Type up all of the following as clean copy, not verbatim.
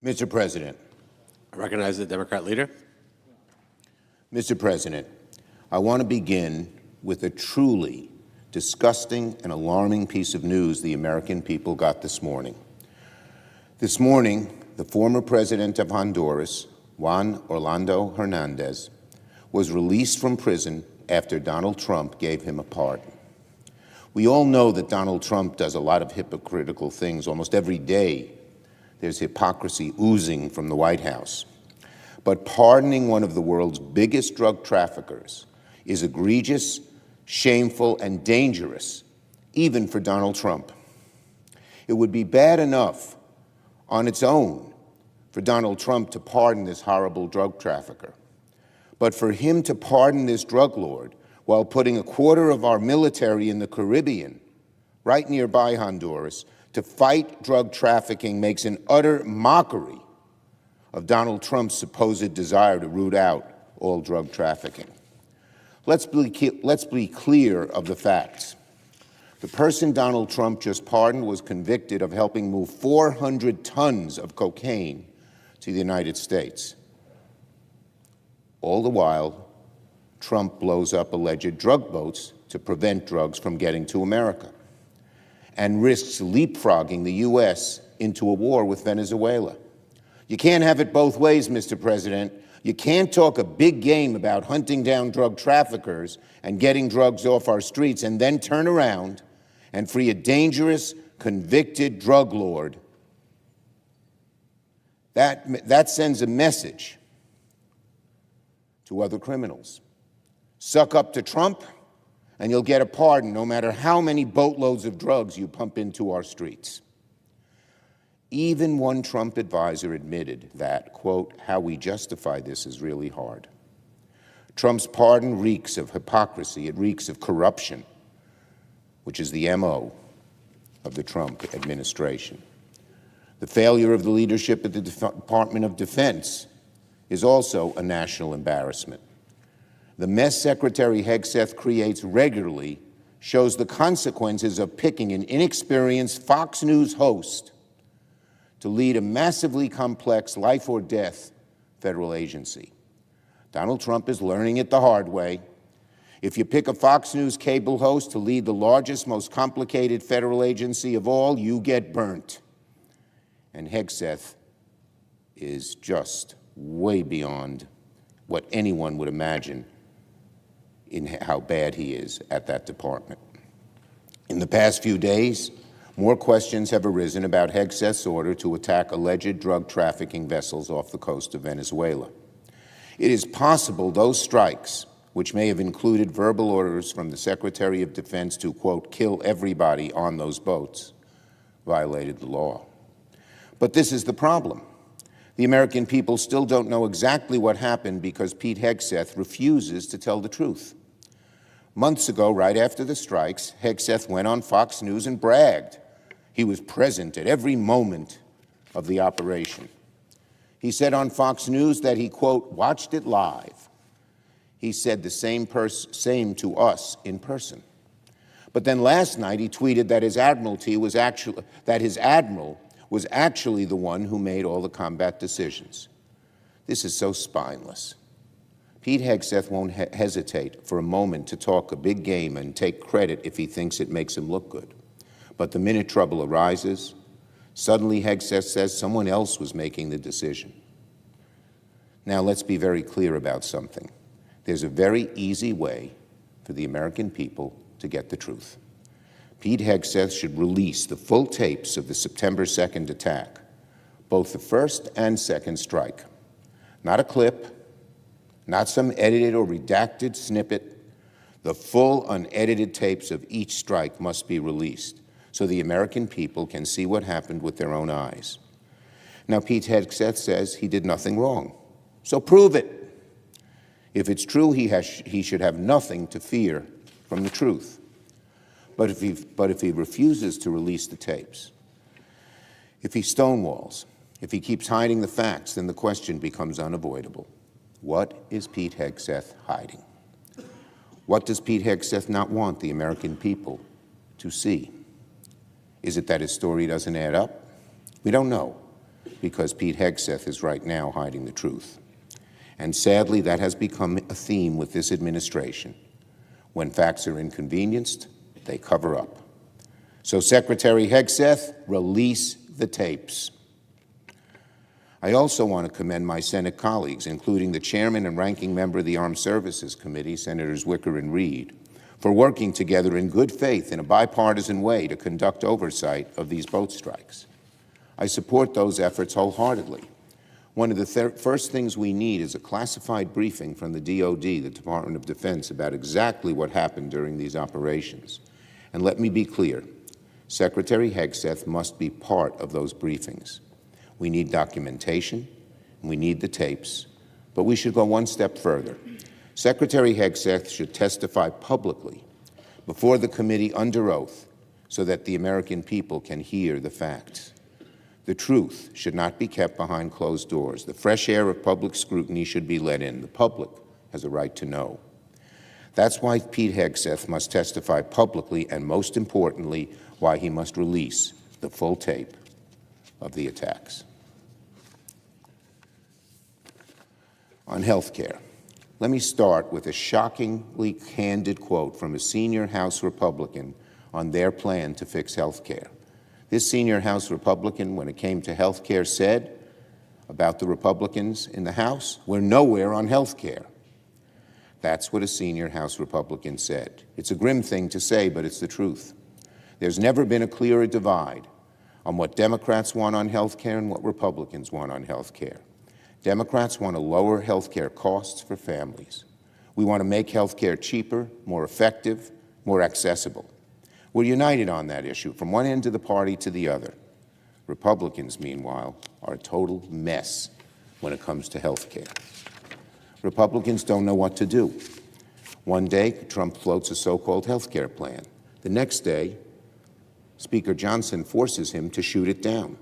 Mr. President. I recognize the Democrat leader. Mr. President, I want to begin with a truly disgusting and alarming piece of news the American people got this morning. This morning, the former president of Honduras, Juan Orlando Hernandez, was released from prison after Donald Trump gave him a pardon. We all know that Donald Trump does a lot of hypocritical things. Almost every day, there's hypocrisy oozing from the White House. But pardoning one of the world's biggest drug traffickers is egregious, shameful, and dangerous, even for Donald Trump. It would be bad enough on its own for Donald Trump to pardon this horrible drug trafficker. But for him to pardon this drug lord while putting a quarter of our military in the Caribbean, right nearby Honduras, to fight drug trafficking makes an utter mockery of Donald Trump's supposed desire to root out all drug trafficking. Let's be clear of the facts. The person Donald Trump just pardoned was convicted of helping move 400 tons of cocaine to the United States. All the while, Trump blows up alleged drug boats to prevent drugs from getting to America and risks leapfrogging the U.S. into a war with Venezuela. You can't have it both ways, Mr. President. You can't talk a big game about hunting down drug traffickers and getting drugs off our streets and then turn around and free a dangerous, convicted drug lord. That sends a message to other criminals. Suck up to Trump, and you'll get a pardon no matter how many boatloads of drugs you pump into our streets. Even one Trump advisor admitted that, quote, how we justify this is really hard. Trump's pardon reeks of hypocrisy. It reeks of corruption, which is the MO of the Trump administration. The failure of the leadership at the Department of Defense is also a national embarrassment. The mess Secretary Hegseth creates regularly shows the consequences of picking an inexperienced Fox News host to lead a massively complex life-or-death federal agency. Donald Trump is learning it the hard way. If you pick a Fox News cable host to lead the largest, most complicated federal agency of all, you get burnt. And Hegseth is just way beyond what anyone would imagine in how bad he is at that department. In the past few days, more questions have arisen about Hegseth's order to attack alleged drug trafficking vessels off the coast of Venezuela. It is possible those strikes, which may have included verbal orders from the Secretary of Defense to, quote, kill everybody on those boats, violated the law. But this is the problem. The American people still don't know exactly what happened because Pete Hegseth refuses to tell the truth. Months ago, right after the strikes, Hegseth went on Fox News and bragged. He was present at every moment of the operation. He said on Fox News that he, quote, watched it live. He said the same to us in person. But then last night he tweeted that his admiral was actually the one who made all the combat decisions. This is so spineless. Pete Hegseth won't hesitate for a moment to talk a big game and take credit if he thinks it makes him look good. But the minute trouble arises, suddenly Hegseth says someone else was making the decision. Now let's be very clear about something. There's a very easy way for the American people to get the truth. Pete Hegseth should release the full tapes of the September 2nd attack, both the first and second strike. Not a clip, not some edited or redacted snippet. The full unedited tapes of each strike must be released so the American people can see what happened with their own eyes. Now, Pete Hegseth says he did nothing wrong, so prove it. If it's true, he should have nothing to fear from the truth. But if he refuses to release the tapes, if he stonewalls, if he keeps hiding the facts, then the question becomes unavoidable. What is Pete Hegseth hiding? What does Pete Hegseth not want the American people to see? Is it that his story doesn't add up? We don't know. because Pete Hegseth is right now hiding the truth. And sadly, that has become a theme with this administration. When facts are inconvenienced, they cover up. So Secretary Hegseth, release the tapes. I also want to commend my Senate colleagues, including the chairman and ranking member of the Armed Services Committee, Senators Wicker and Reed, for working together in good faith in a bipartisan way to conduct oversight of these boat strikes. I support those efforts wholeheartedly. One of the first things we need is a classified briefing from the DoD, the Department of Defense, about exactly what happened during these operations. And let me be clear, Secretary Hegseth must be part of those briefings. We need documentation, and we need the tapes, but we should go one step further. Secretary Hegseth should testify publicly before the committee under oath so that the American people can hear the facts. The truth should not be kept behind closed doors. The fresh air of public scrutiny should be let in. The public has a right to know. That's why Pete Hegseth must testify publicly, and most importantly, why he must release the full tape of the attacks. On health care, let me start with a shockingly candid quote from a senior House Republican on their plan to fix health care. This senior House Republican, when it came to health care, said about the Republicans in the House, "We're nowhere on health care." That's what a senior House Republican said. It's a grim thing to say, but it's the truth. There's never been a clearer divide on what Democrats want on health care and what Republicans want on health care. Democrats want to lower health care costs for families. We want to make health care cheaper, more effective, more accessible. We're united on that issue, from one end of the party to the other. Republicans, meanwhile, are a total mess when it comes to health care. Republicans don't know what to do. One day, Trump floats a so-called health care plan. The next day, Speaker Johnson forces him to shoot it down.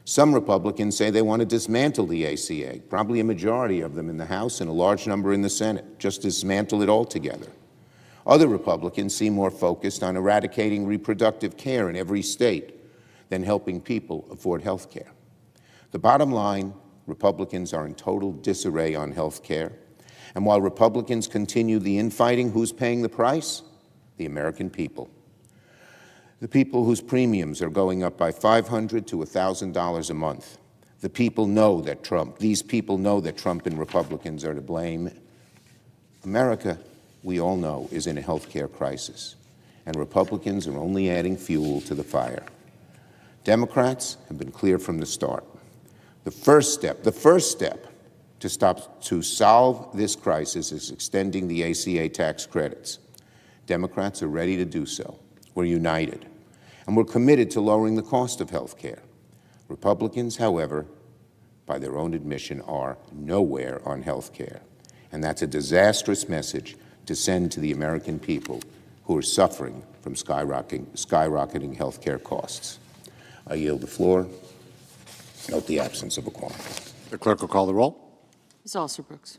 Some Republicans say they want to dismantle the ACA, probably a majority of them in the House and a large number in the Senate, just dismantle it altogether. Other Republicans seem more focused on eradicating reproductive care in every state than helping people afford health care. The bottom line, Republicans are in total disarray on health care. And while Republicans continue the infighting, who's paying the price? The American people. The people whose premiums are going up by $500 to $1,000 a month. The people know that these people know that Trump and Republicans are to blame. America, we all know, is in a health care crisis, and Republicans are only adding fuel to the fire. Democrats have been clear from the start. The first step to solve this crisis is extending the ACA tax credits. Democrats are ready to do so. We're united, and we're committed to lowering the cost of health care. Republicans, however, by their own admission, are nowhere on health care, and that's a disastrous message to send to the American people who are suffering from skyrocketing health care costs. I yield the floor. Note the absence of a quorum. The clerk will call the roll. Ms. Alsobrooks.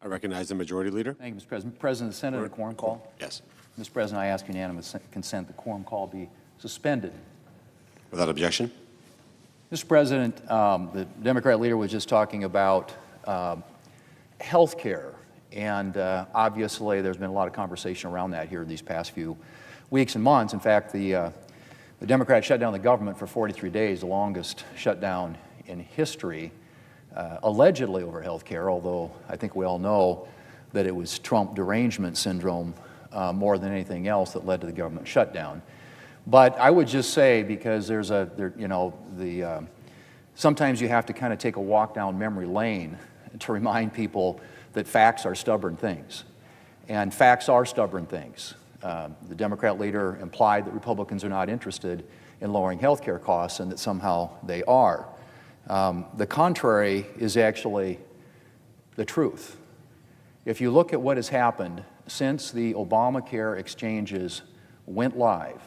I recognize the Majority Leader. Thank you, Mr. President. President of the Senate, a quorum call. Yes. Mr. President, I ask unanimous consent the quorum call be suspended. Without objection. Mr. President, the Democrat leader was just talking about health care And obviously, there's been a lot of conversation around that here these past few weeks and months. In fact, the Democrats shut down the government for 43 days, the longest shutdown in history, allegedly over health care, although I think we all know that it was Trump derangement syndrome more than anything else that led to the government shutdown. But I would just say, because sometimes you have to kind of take a walk down memory lane to remind people that facts are stubborn things. And facts are stubborn things. The Democrat leader implied that Republicans are not interested in lowering health care costs and that somehow they are. The contrary is actually the truth. If you look at what has happened since the Obamacare exchanges went live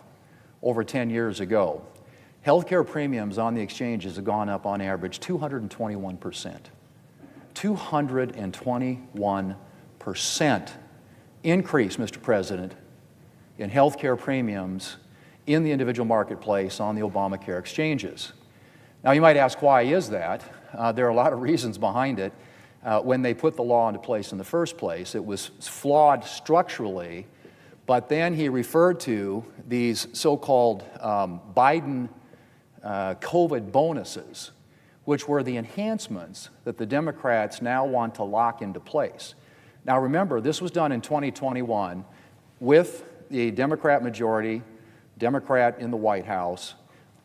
over 10 years ago, health care premiums on the exchanges have gone up on average 221%. 221% increase, Mr. President, in health care premiums in the individual marketplace on the Obamacare exchanges. Now, you might ask, why is that? There are a lot of reasons behind it. When they put the law into place in the first place, it was flawed structurally, but then he referred to these so-called Biden COVID bonuses, which were the enhancements that the Democrats now want to lock into place. Now remember, this was done in 2021 with the Democrat majority, Democrat in the White House,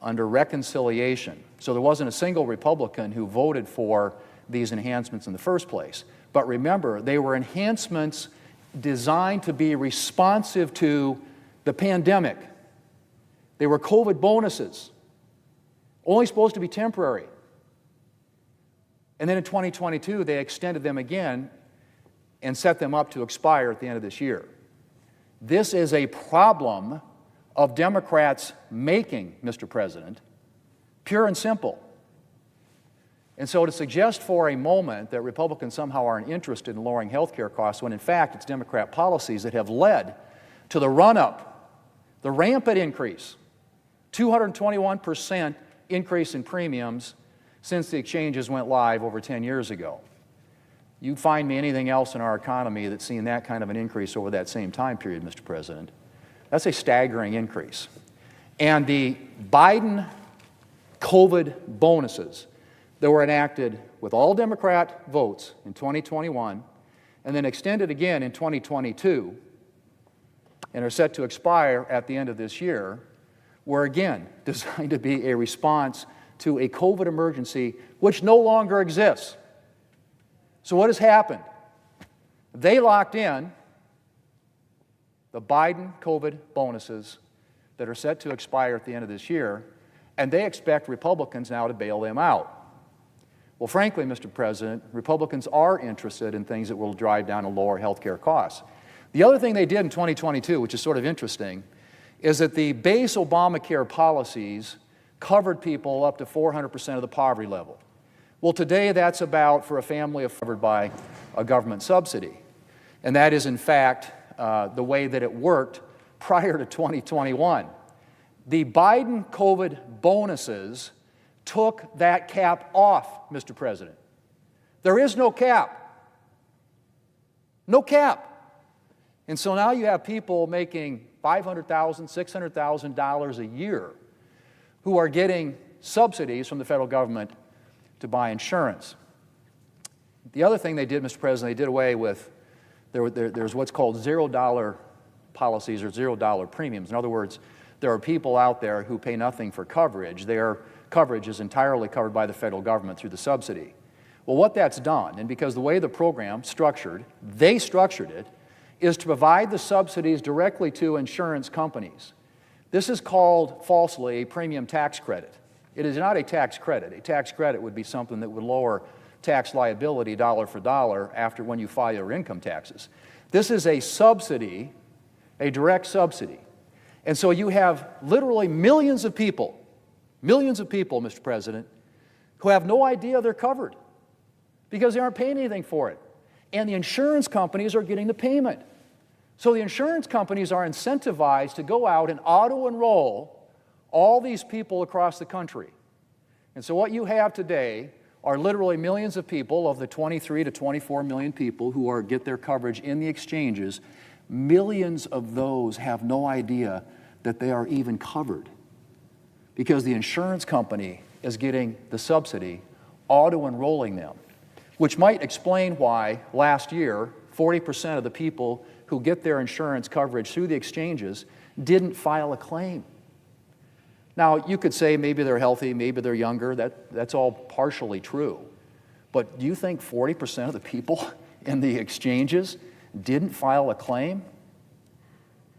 under reconciliation. So there wasn't a single Republican who voted for these enhancements in the first place. But remember, they were enhancements designed to be responsive to the pandemic. They were COVID bonuses, only supposed to be temporary. And then in 2022, they extended them again and set them up to expire at the end of this year. This is a problem of Democrats making, Mr. President, pure and simple. And so to suggest for a moment that Republicans somehow aren't interested in lowering health care costs, when in fact it's Democrat policies that have led to the run-up, the rampant increase, 221% increase in premiums since the exchanges went live over 10 years ago. You find me anything else in our economy that's seen that kind of an increase over that same time period, Mr. President. That's a staggering increase. And the Biden COVID bonuses that were enacted with all Democrat votes in 2021 and then extended again in 2022 and are set to expire at the end of this year were again designed to be a response to a COVID emergency which no longer exists. So what has happened? They locked in the Biden COVID bonuses that are set to expire at the end of this year, and they expect Republicans now to bail them out. Well, frankly, Mr. President, Republicans are interested in things that will drive down and lower health care costs. The other thing they did in 2022, which is sort of interesting, is that the base Obamacare policies covered people up to 400% of the poverty level. Well, today that's about, for a family, covered by a government subsidy. And that is, in fact, the way that it worked prior to 2021. The Biden COVID bonuses took that cap off, Mr. President. There is no cap. No cap. And so now you have people making $500,000, $600,000 a year who are getting subsidies from the federal government to buy insurance. The other thing they did, Mr. President, they did away with, there's what's called $0 policies or $0 premiums. In other words, there are people out there who pay nothing for coverage. Their coverage is entirely covered by the federal government through the subsidy. Well, what that's done, and because the way the program structured, they structured it, is to provide the subsidies directly to insurance companies. This is called, falsely, a premium tax credit. It is not a tax credit. A tax credit would be something that would lower tax liability dollar for dollar after when you file your income taxes. This is a subsidy, a direct subsidy. And so you have literally millions of people, Mr. President, who have no idea they're covered because they aren't paying anything for it. And the insurance companies are getting the payment. So the insurance companies are incentivized to go out and auto-enroll all these people across the country. And so what you have today are literally millions of people, of the 23 to 24 million people who get their coverage in the exchanges. Millions of those have no idea that they are even covered because the insurance company is getting the subsidy, auto-enrolling them, which might explain why last year 40% of the people who get their insurance coverage through the exchanges didn't file a claim. Now, you could say maybe they're healthy, maybe they're younger. That's all partially true. But do you think 40% of the people in the exchanges didn't file a claim?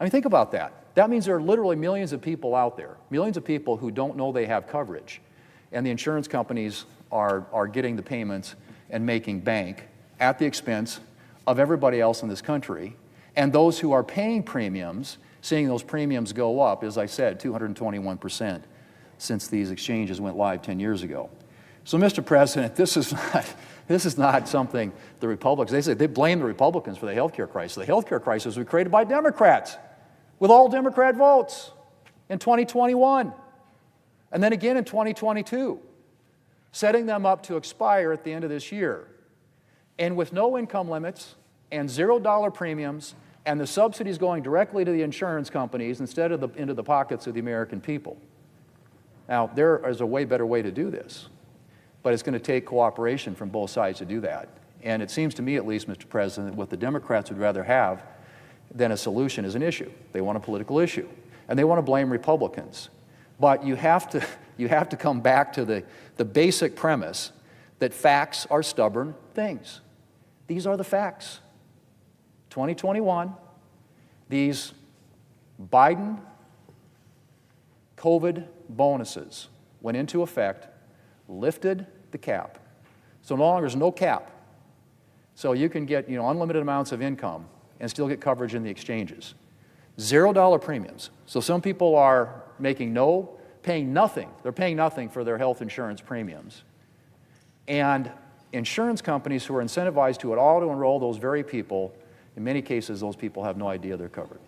I mean, think about that. That means there are literally millions of people out there, millions of people who don't know they have coverage. And the insurance companies are getting the payments and making bank at the expense of everybody else in this country. And those who are paying premiums, seeing those premiums go up, as I said, 221% since these exchanges went live 10 years ago. So, Mr. President, this is not something the Republicans, they blame the Republicans for the health care crisis. The health care crisis was created by Democrats with all Democrat votes in 2021 and then again in 2022, setting them up to expire at the end of this year. And with no income limits and $0 premiums and the subsidies going directly to the insurance companies instead of into the pockets of the American people. Now, there is a way better way to do this, but it's going to take cooperation from both sides to do that. And it seems to me, at least, Mr. President, what the Democrats would rather have than a solution is an issue. They want a political issue, and they want to blame Republicans. But you have to come back to the basic premise that facts are stubborn things. These are the facts. 2021, these Biden COVID bonuses went into effect, lifted the cap. So no longer there's no cap. So you can get unlimited amounts of income and still get coverage in the exchanges. $0 premiums. So some people are paying nothing. They're paying nothing for their health insurance premiums. And insurance companies who are incentivized to auto-enroll those very people, in many cases, those people have no idea they're covered.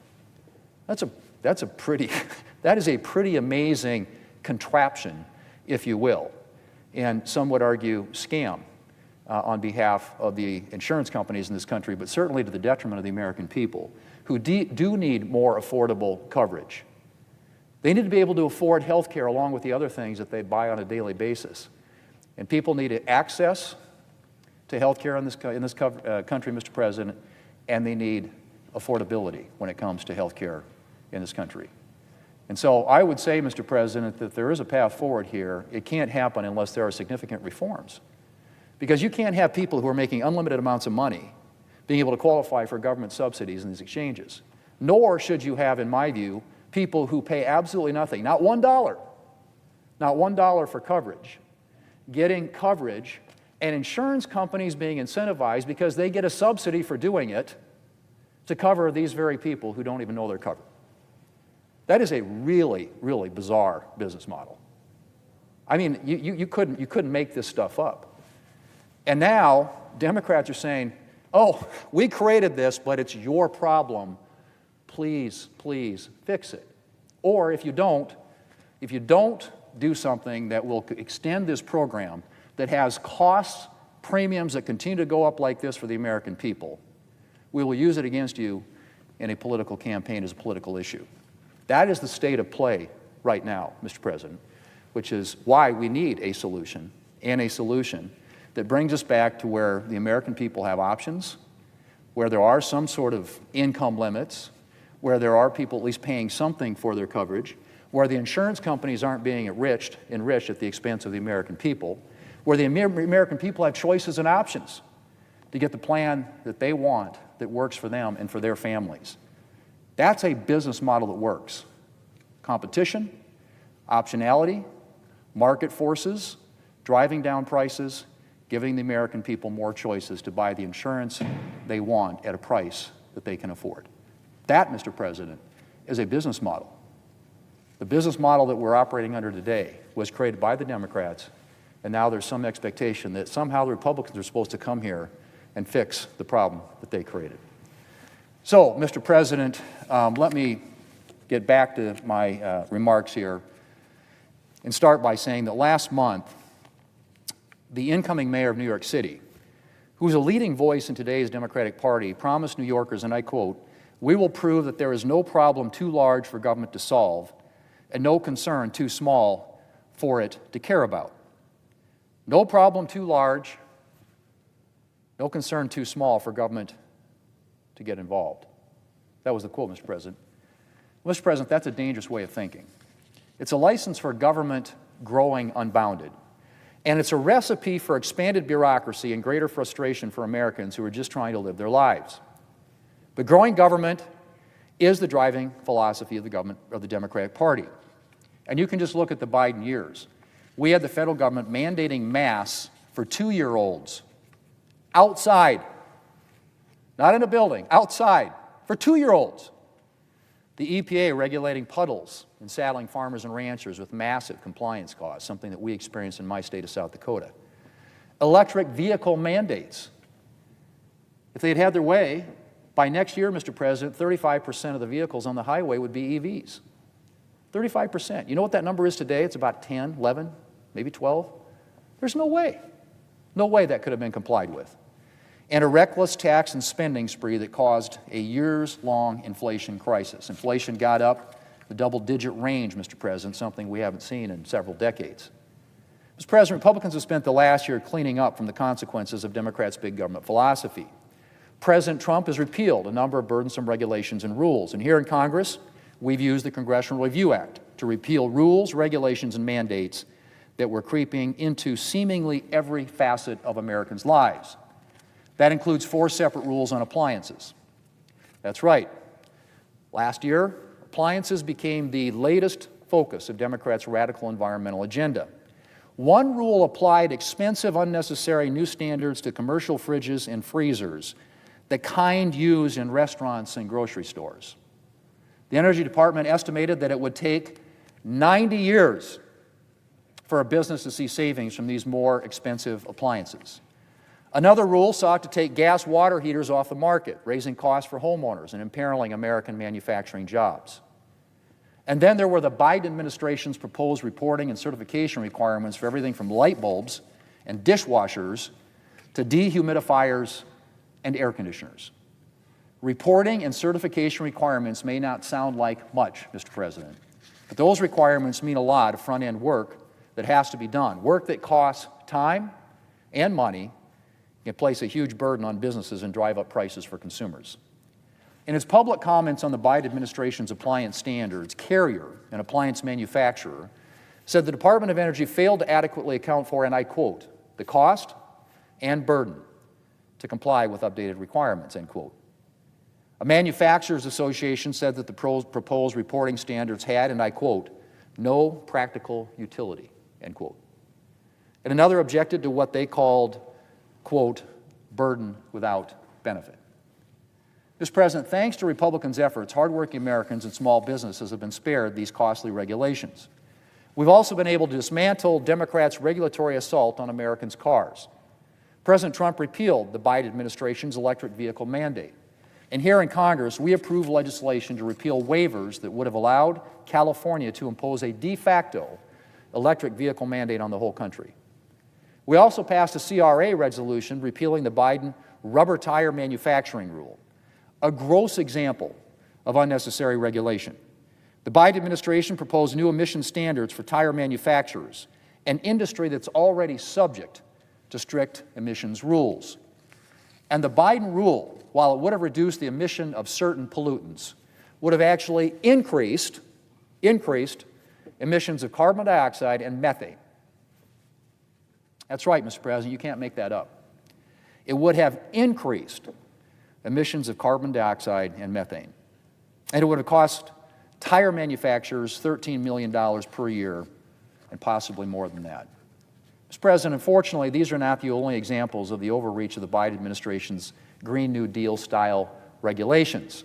That is a pretty amazing contraption, if you will, and some would argue scam on behalf of the insurance companies in this country, but certainly to the detriment of the American people who do need more affordable coverage. They need to be able to afford health care along with the other things that they buy on a daily basis. And people need access to health care in this country, Mr. President, and they need affordability when it comes to health care in this country. And so I would say, Mr. President, that there is a path forward here. It can't happen unless there are significant reforms. Because you can't have people who are making unlimited amounts of money being able to qualify for government subsidies in these exchanges. Nor should you have, in my view, people who pay absolutely nothing, not $1 for coverage, getting coverage, and insurance companies being incentivized because they get a subsidy for doing it to cover these very people who don't even know they're covered. That is a really, really bizarre business model. I mean, you couldn't make this stuff up. And now Democrats are saying, oh, we created this, but it's your problem. Please, please fix it. Or if you don't do something that will extend this program that has costs, premiums that continue to go up like this for the American people, we will use it against you in a political campaign as a political issue. That is the state of play right now, Mr. President, which is why we need a solution, and a solution that brings us back to where the American people have options, where there are some sort of income limits, where there are people at least paying something for their coverage, where the insurance companies aren't being enriched at the expense of the American people, where the American people have choices and options to get the plan that they want that works for them and for their families. That's a business model that works. Competition, optionality, market forces, driving down prices, giving the American people more choices to buy the insurance they want at a price that they can afford. That, Mr. President, is a business model. The business model that we're operating under today was created by the Democrats, and now there's some expectation that somehow the Republicans are supposed to come here and fix the problem that they created. So, Mr. President, let me get back to my remarks here and start by saying that last month, the incoming mayor of New York City, who's a leading voice in today's Democratic Party, promised New Yorkers, and I quote, "We will prove that there is no problem too large for government to solve and no concern too small for it to care about." No problem too large, no concern too small for government to get involved. That was the quote, Mr. President. Mr. President, that's a dangerous way of thinking. It's a license for government growing unbounded. And it's a recipe for expanded bureaucracy and greater frustration for Americans who are just trying to live their lives. But growing government is the driving philosophy of the Democratic Party. And you can just look at the Biden years. We had the federal government mandating masks for 2-year-olds outside, not in a building, outside, for 2-year-olds. The EPA regulating puddles and saddling farmers and ranchers with massive compliance costs, something that we experienced in my state of South Dakota. Electric vehicle mandates. If they'd had their way, by next year, Mr. President, 35% of the vehicles on the highway would be EVs. 35%. You know what that number is today? It's about 10, 11, maybe 12. There's no way. No way that could have been complied with. And a reckless tax and spending spree that caused a years-long inflation crisis. Inflation got up the double-digit range, Mr. President, something we haven't seen in several decades. Mr. President, Republicans have spent the last year cleaning up from the consequences of Democrats' big government philosophy. President Trump has repealed a number of burdensome regulations and rules. And here in Congress, we've used the Congressional Review Act to repeal rules, regulations, and mandates that were creeping into seemingly every facet of Americans' lives. That includes 4 separate rules on appliances. That's right. Last year, appliances became the latest focus of Democrats' radical environmental agenda. One rule applied expensive, unnecessary new standards to commercial fridges and freezers, the kind used in restaurants and grocery stores. The Energy Department estimated that it would take 90 years for a business to see savings from these more expensive appliances. Another rule sought to take gas water heaters off the market, raising costs for homeowners and imperiling American manufacturing jobs. And then there were the Biden administration's proposed reporting and certification requirements for everything from light bulbs and dishwashers to dehumidifiers and air conditioners. Reporting and certification requirements may not sound like much, Mr. President, but those requirements mean a lot of front-end work that has to be done, work that costs time and money, can place a huge burden on businesses and drive up prices for consumers. In its public comments on the Biden administration's appliance standards, Carrier, an appliance manufacturer, said the Department of Energy failed to adequately account for, and I quote, "the cost and burden to comply with updated requirements," end quote. A manufacturers association said that the proposed reporting standards had, and I quote, "no practical utility," end quote. And another objected to what they called, quote, "burden without benefit." Mr. President, thanks to Republicans' efforts, hardworking Americans and small businesses have been spared these costly regulations. We've also been able to dismantle Democrats' regulatory assault on Americans' cars. President Trump repealed the Biden administration's electric vehicle mandate. And here in Congress, we approved legislation to repeal waivers that would have allowed California to impose a de facto electric vehicle mandate on the whole country. We also passed a CRA resolution repealing the Biden rubber tire manufacturing rule, a gross example of unnecessary regulation. The Biden administration proposed new emission standards for tire manufacturers, an industry that's already subject to strict emissions rules. And the Biden rule, while it would have reduced the emission of certain pollutants, would have actually increased emissions of carbon dioxide and methane. That's right, Mr. President, you can't make that up. It would have increased emissions of carbon dioxide and methane. And it would have cost tire manufacturers $13 million per year and possibly more than that. Mr. President, unfortunately, these are not the only examples of the overreach of the Biden administration's Green New Deal-style regulations.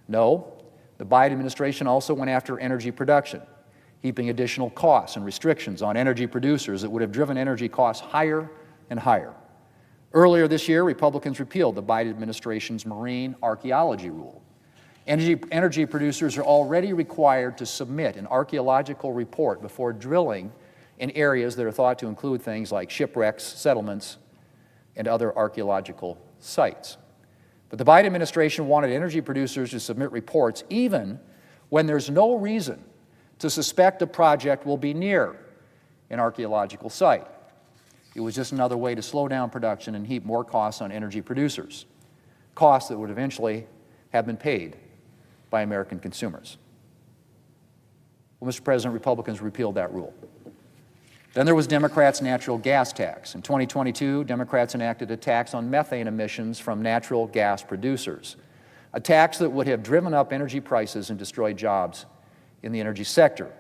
No, the Biden administration also went after energy production, heaping additional costs and restrictions on energy producers that would have driven energy costs higher and higher. Earlier this year, Republicans repealed the Biden administration's marine archaeology rule. Energy producers are already required to submit an archaeological report before drilling in areas that are thought to include things like shipwrecks, settlements, and other archaeological sites. But the Biden administration wanted energy producers to submit reports even when there's no reason to suspect a project will be near an archaeological site. It was just another way to slow down production and heap more costs on energy producers, costs that would eventually have been paid by American consumers. Well, Mr. President, Republicans repealed that rule. Then there was Democrats' natural gas tax. In 2022, Democrats enacted a tax on methane emissions from natural gas producers, a tax that would have driven up energy prices and destroyed jobs in the energy sector.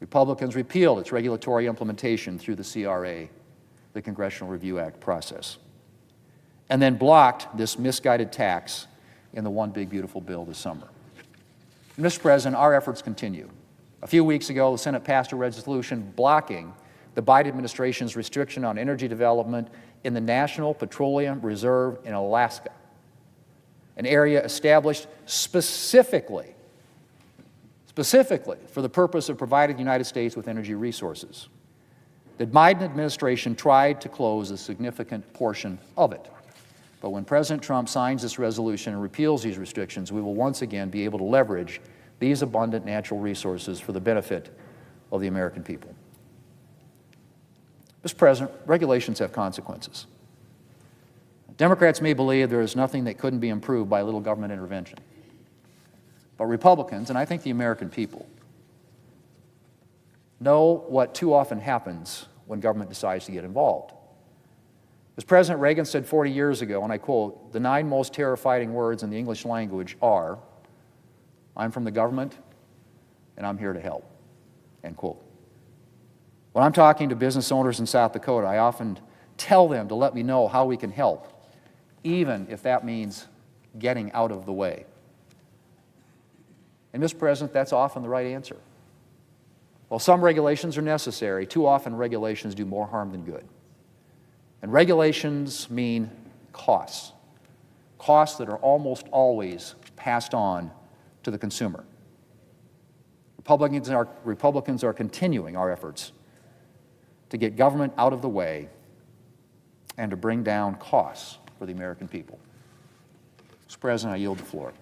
Republicans repealed its regulatory implementation through the CRA, the Congressional Review Act process, and then blocked this misguided tax in the One Big Beautiful Bill this summer. Mr. President, our efforts continue. A few weeks ago, the Senate passed a resolution blocking the Biden administration's restriction on energy development in the National Petroleum Reserve in Alaska, an area established specifically for the purpose of providing the United States with energy resources. The Biden administration tried to close a significant portion of it. But when President Trump signs this resolution and repeals these restrictions, we will once again be able to leverage these abundant natural resources for the benefit of the American people. Mr. President, regulations have consequences. Democrats may believe there is nothing that couldn't be improved by a little government intervention. But Republicans, and I think the American people, know what too often happens when government decides to get involved. As President Reagan said 40 years ago, and I quote, "The 9 most terrifying words in the English language are, 'I'm from the government, and I'm here to help,'" end quote. When I'm talking to business owners in South Dakota, I often tell them to let me know how we can help, even if that means getting out of the way. And, Mr. President, that's often the right answer. While some regulations are necessary, too often regulations do more harm than good. And regulations mean costs, costs that are almost always passed on to the consumer. Republicans are continuing our efforts to get government out of the way and to bring down costs for the American people. Mr. President, I yield the floor.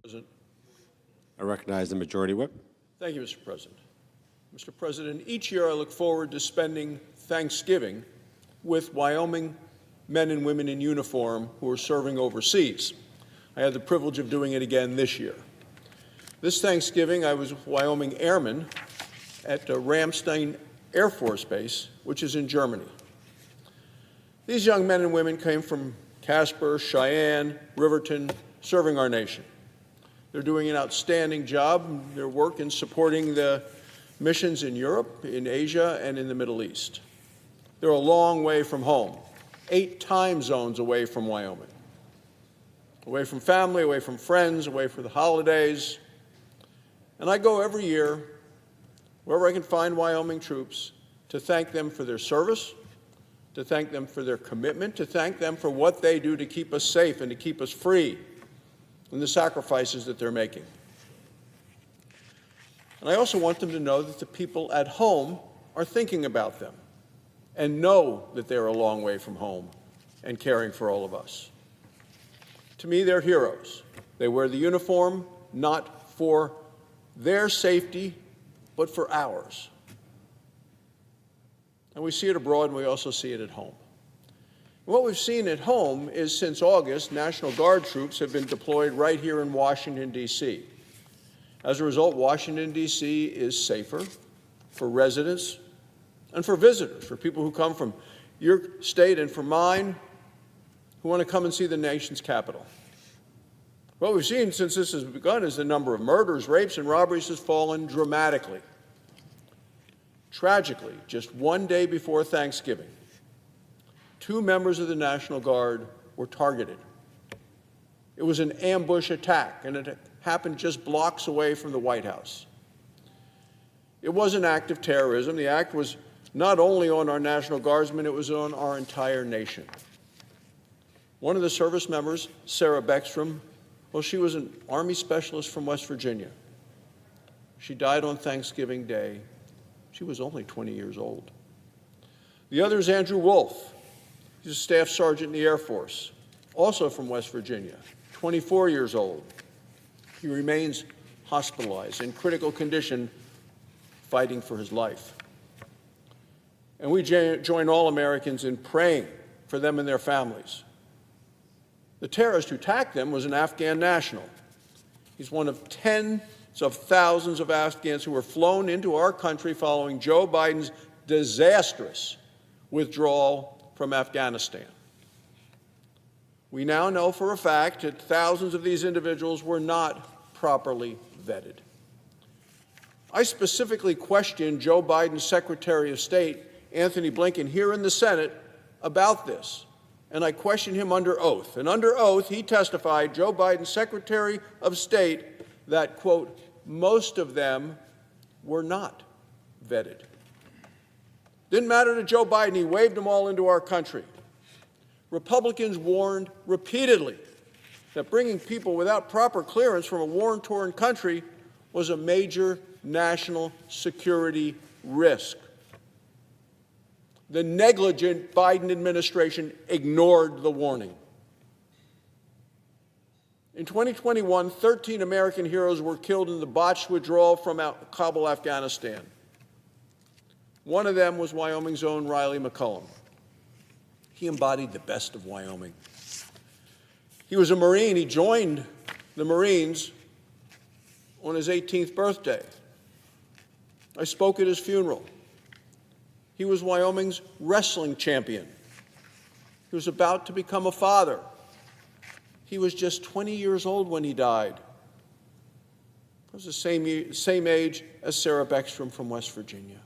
President. I recognize the Majority Whip. Thank you, Mr. President. Mr. President, each year I look forward to spending Thanksgiving with Wyoming men and women in uniform who are serving overseas. I had the privilege of doing it again this year. This Thanksgiving, I was with Wyoming Airmen at Ramstein Air Force Base, which is in Germany. These young men and women came from Casper, Cheyenne, Riverton, serving our nation. They're doing an outstanding job. Their work in supporting the missions in Europe, in Asia, and in the Middle East. They're a long way from home, 8 time zones away from Wyoming, away from family, away from friends, away for the holidays. And I go every year, wherever I can find Wyoming troops, to thank them for their service, to thank them for their commitment, to thank them for what they do to keep us safe and to keep us free, and the sacrifices that they're making. And I also want them to know that the people at home are thinking about them and know that they're a long way from home and caring for all of us. To me, they're heroes. They wear the uniform not for their safety, but for ours. And we see it abroad, and we also see it at home. What we've seen at home is since August, National Guard troops have been deployed right here in Washington, D.C. As a result, Washington, D.C. is safer for residents and for visitors, for people who come from your state and from mine who want to come and see the nation's capital. What we've seen since this has begun is the number of murders, rapes, and robberies has fallen dramatically. Tragically, just one day before Thanksgiving, 2 members of the National Guard were targeted. It was an ambush attack, and it happened just blocks away from the White House. It was an act of terrorism. The act was not only on our National Guardsmen, it was on our entire nation. One of the service members, Sarah Beckstrom, well, she was an Army specialist from West Virginia. She died on Thanksgiving Day. She was only 20 years old. The other is Andrew Wolf. He's a staff sergeant in the Air Force, also from West Virginia, 24 years old. He remains hospitalized in critical condition, fighting for his life. And we join all Americans in praying for them and their families. The terrorist who attacked them was an Afghan national. He's one of tens of thousands of Afghans who were flown into our country following Joe Biden's disastrous withdrawal from Afghanistan. We now know for a fact that thousands of these individuals were not properly vetted. I specifically questioned Joe Biden's Secretary of State, Anthony Blinken, here in the Senate about this, and I questioned him under oath. And under oath, he testified, Joe Biden's Secretary of State, that, quote, most of them were not vetted. Didn't matter to Joe Biden. He waved them all into our country. Republicans warned repeatedly that bringing people without proper clearance from a war-torn country was a major national security risk. The negligent Biden administration ignored the warning. In 2021, 13 American heroes were killed in the botched withdrawal from Kabul, Afghanistan. One of them was Wyoming's own Riley McCullum. He embodied the best of Wyoming. He was a Marine. He joined the Marines on his 18th birthday. I spoke at his funeral. He was Wyoming's wrestling champion. He was about to become a father. He was just 20 years old when he died. He was the same age as Sarah Beckstrom from West Virginia.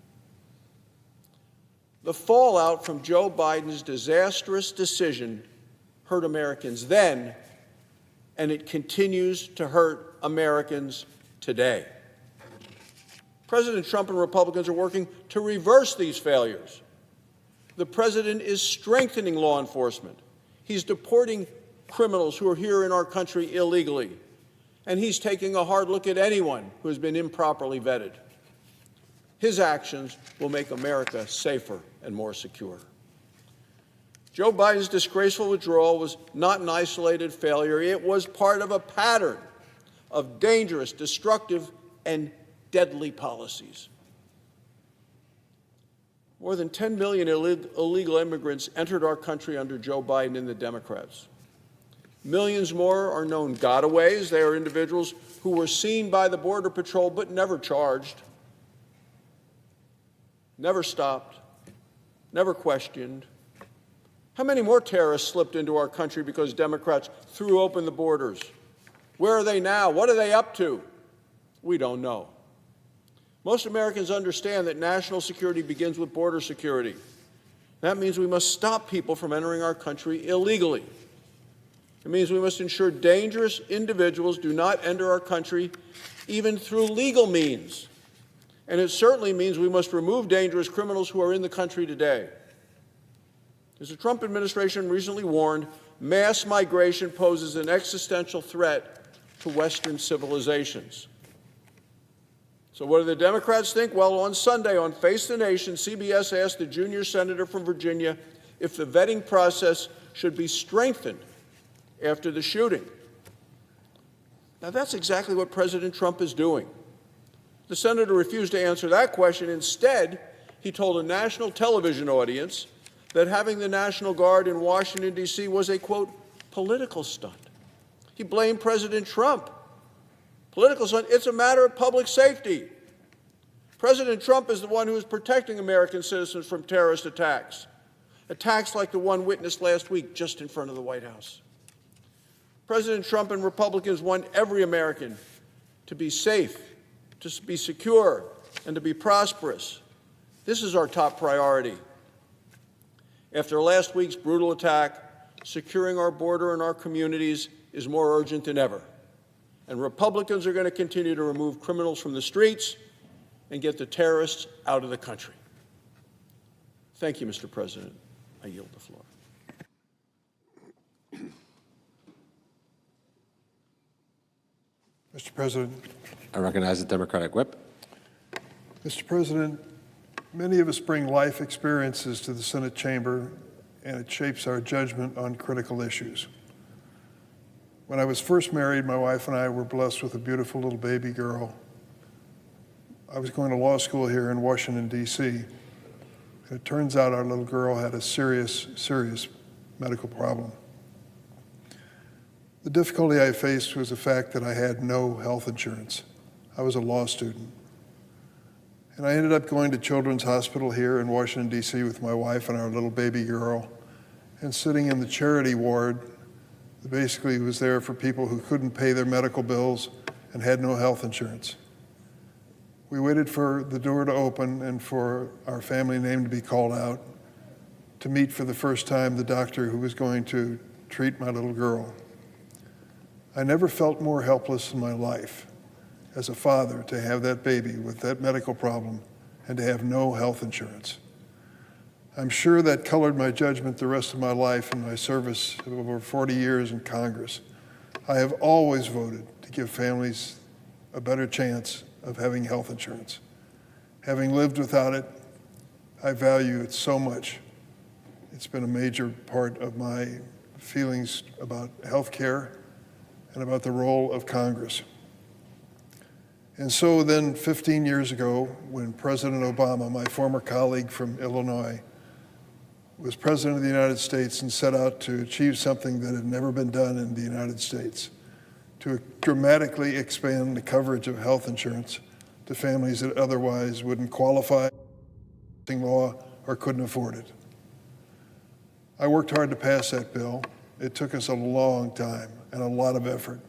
The fallout from Joe Biden's disastrous decision hurt Americans then, and it continues to hurt Americans today. President Trump and Republicans are working to reverse these failures. The president is strengthening law enforcement. He's deporting criminals who are here in our country illegally, and he's taking a hard look at anyone who has been improperly vetted. His actions will make America safer and more secure. Joe Biden's disgraceful withdrawal was not an isolated failure. It was part of a pattern of dangerous, destructive, and deadly policies. More than 10 million illegal immigrants entered our country under Joe Biden and the Democrats. Millions more are known gotaways. They are individuals who were seen by the Border Patrol but never charged, never stopped, never questioned. How many more terrorists slipped into our country because Democrats threw open the borders? Where are they now? What are they up to? We don't know. Most Americans understand that national security begins with border security. That means we must stop people from entering our country illegally. It means we must ensure dangerous individuals do not enter our country even through legal means. And it certainly means we must remove dangerous criminals who are in the country today. As the Trump administration recently warned, mass migration poses an existential threat to Western civilizations. So what do the Democrats think? Well, on Sunday on Face the Nation, CBS asked the junior senator from Virginia if the vetting process should be strengthened after the shooting. Now, that's exactly what President Trump is doing. The senator refused to answer that question. Instead, he told a national television audience that having the National Guard in Washington, D.C. was a, quote, political stunt. He blamed President Trump. Political stunt, it's a matter of public safety. President Trump is the one who is protecting American citizens from terrorist attacks, attacks like the one witnessed last week just in front of the White House. President Trump and Republicans want every American to be safe, to be secure, and to be prosperous. This is our top priority. After last week's brutal attack, securing our border and our communities is more urgent than ever. And Republicans are going to continue to remove criminals from the streets and get the terrorists out of the country. Thank you, Mr. President. I yield the floor. Mr. President. I recognize the Democratic whip. Mr. President, many of us bring life experiences to the Senate chamber, and it shapes our judgment on critical issues. When I was first married, my wife and I were blessed with a beautiful little baby girl. I was going to law school here in Washington, D.C., and it turns out our little girl had a serious medical problem. The difficulty I faced was the fact that I had no health insurance. I was a law student. And I ended up going to Children's Hospital here in Washington, D.C. with my wife and our little baby girl, and sitting in the charity ward that basically was there for people who couldn't pay their medical bills and had no health insurance. We waited for the door to open and for our family name to be called out to meet for the first time the doctor who was going to treat my little girl. I never felt more helpless in my life as a father to have that baby with that medical problem and to have no health insurance. I'm sure that colored my judgment the rest of my life in my service of over 40 years in Congress. I have always voted to give families a better chance of having health insurance. Having lived without it, I value it so much. It's been a major part of my feelings about health care and about the role of Congress. And so then 15 years ago, when President Obama, my former colleague from Illinois, was President of the United States and set out to achieve something that had never been done in the United States, to dramatically expand the coverage of health insurance to families that otherwise wouldn't qualify law or couldn't afford it. I worked hard to pass that bill. It took us a long time and a lot of effort.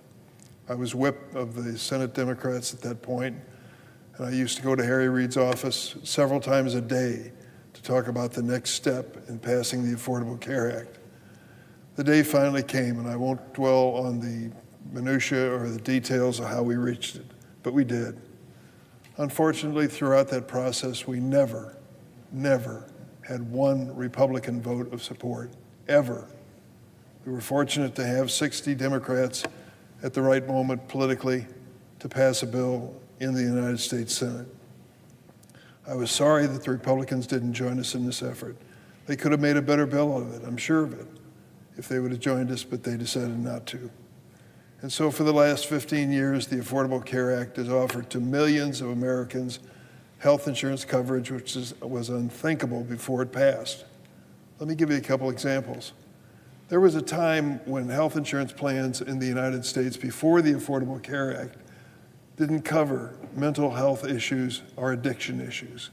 I was whip of the Senate Democrats at that point, and I used to go to Harry Reid's office several times a day to talk about the next step in passing the Affordable Care Act. The day finally came, and I won't dwell on the minutia or the details of how we reached it, but we did. Unfortunately, throughout that process, we never had one Republican vote of support, ever. We were fortunate to have 60 Democrats at the right moment politically to pass a bill in the United States Senate. I was sorry that the Republicans didn't join us in this effort. They could have made a better bill out of it, I'm sure of it, if they would have joined us, but they decided not to. And so for the last 15 years, the Affordable Care Act has offered to millions of Americans health insurance coverage, which was unthinkable before it passed. Let me give you a couple examples. There was a time when health insurance plans in the United States before the Affordable Care Act didn't cover mental health issues or addiction issues.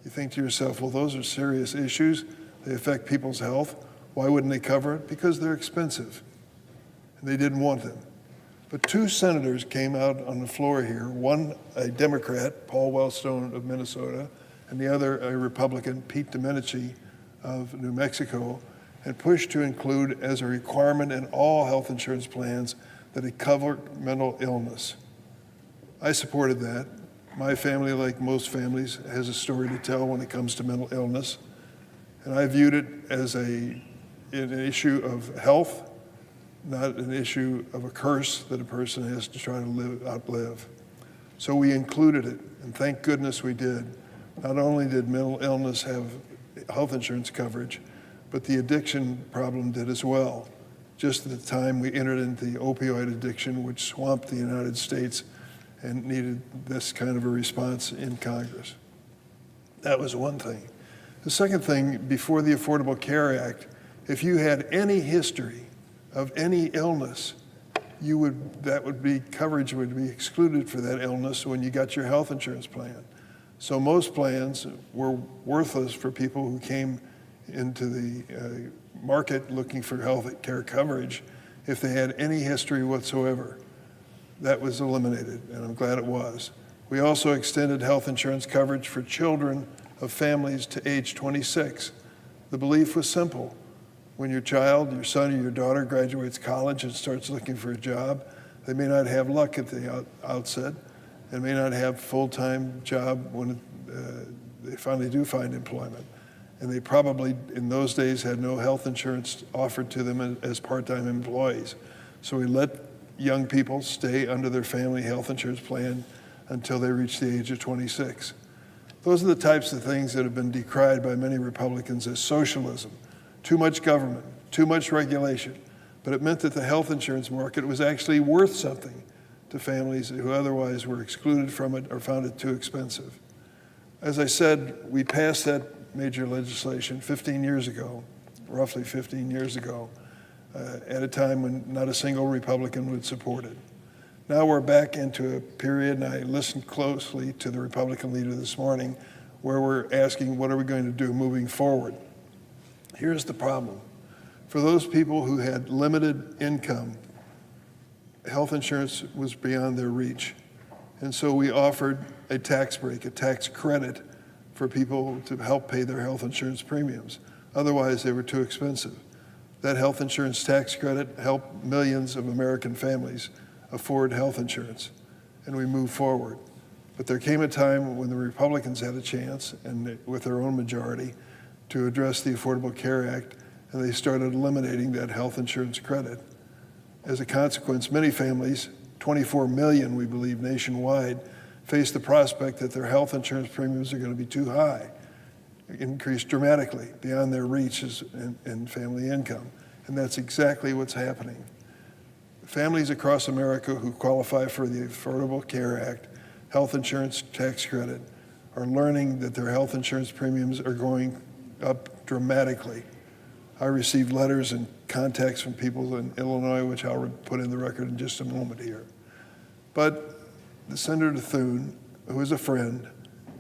You think to yourself, well, those are serious issues. They affect people's health. Why wouldn't they cover it? Because they're expensive, and they didn't want them. But two senators came out on the floor here, one a Democrat, Paul Wellstone of Minnesota, and the other a Republican, Pete Domenici of New Mexico, and pushed to include as a requirement in all health insurance plans that it covered mental illness. I supported that. My family, like most families, has a story to tell when it comes to mental illness, and I viewed it as an issue of health, not an issue of a curse that a person has to try to outlive. So we included it, and thank goodness we did. Not only did mental illness have health insurance coverage, but the addiction problem did as well, just at the time we entered into the opioid addiction, which swamped the United States and needed this kind of a response in Congress. That was one thing. The second thing, before the Affordable Care Act, if you had any history of any illness, coverage would be excluded for that illness when you got your health insurance plan. So most plans were worthless for people who came into the market looking for health care coverage if they had any history whatsoever. That was eliminated, and I'm glad it was. We also extended health insurance coverage for children of families to age 26. The belief was simple. When your child, your son or your daughter graduates college and starts looking for a job, they may not have luck at the outset and may not have a full-time job when they finally do find employment. And they probably, in those days, had no health insurance offered to them as part-time employees. So we let young people stay under their family health insurance plan until they reach the age of 26. Those are the types of things that have been decried by many Republicans as socialism. Too much government, too much regulation. But it meant that the health insurance market was actually worth something to families who otherwise were excluded from it or found it too expensive. As I said, we passed that major legislation 15 years ago, roughly 15 years ago, at a time when not a single Republican would support it. Now we're back into a period, and I listened closely to the Republican leader this morning, where we're asking, what are we going to do moving forward? Here's the problem. For those people who had limited income, health insurance was beyond their reach. And so we offered a tax break, a tax credit for people to help pay their health insurance premiums. Otherwise, they were too expensive. That health insurance tax credit helped millions of American families afford health insurance, and we moved forward. But there came a time when the Republicans had a chance, and with their own majority, to address the Affordable Care Act, and they started eliminating that health insurance credit. As a consequence, many families, 24 million, we believe, nationwide, face the prospect that their health insurance premiums are going to be too high, increase dramatically beyond their reaches and family income. And that's exactly what's happening. Families across America who qualify for the Affordable Care Act health insurance tax credit are learning that their health insurance premiums are going up dramatically. I received letters and contacts from people in Illinois, which I'll put in the record in just a moment here. But Senator Thune, who is a friend,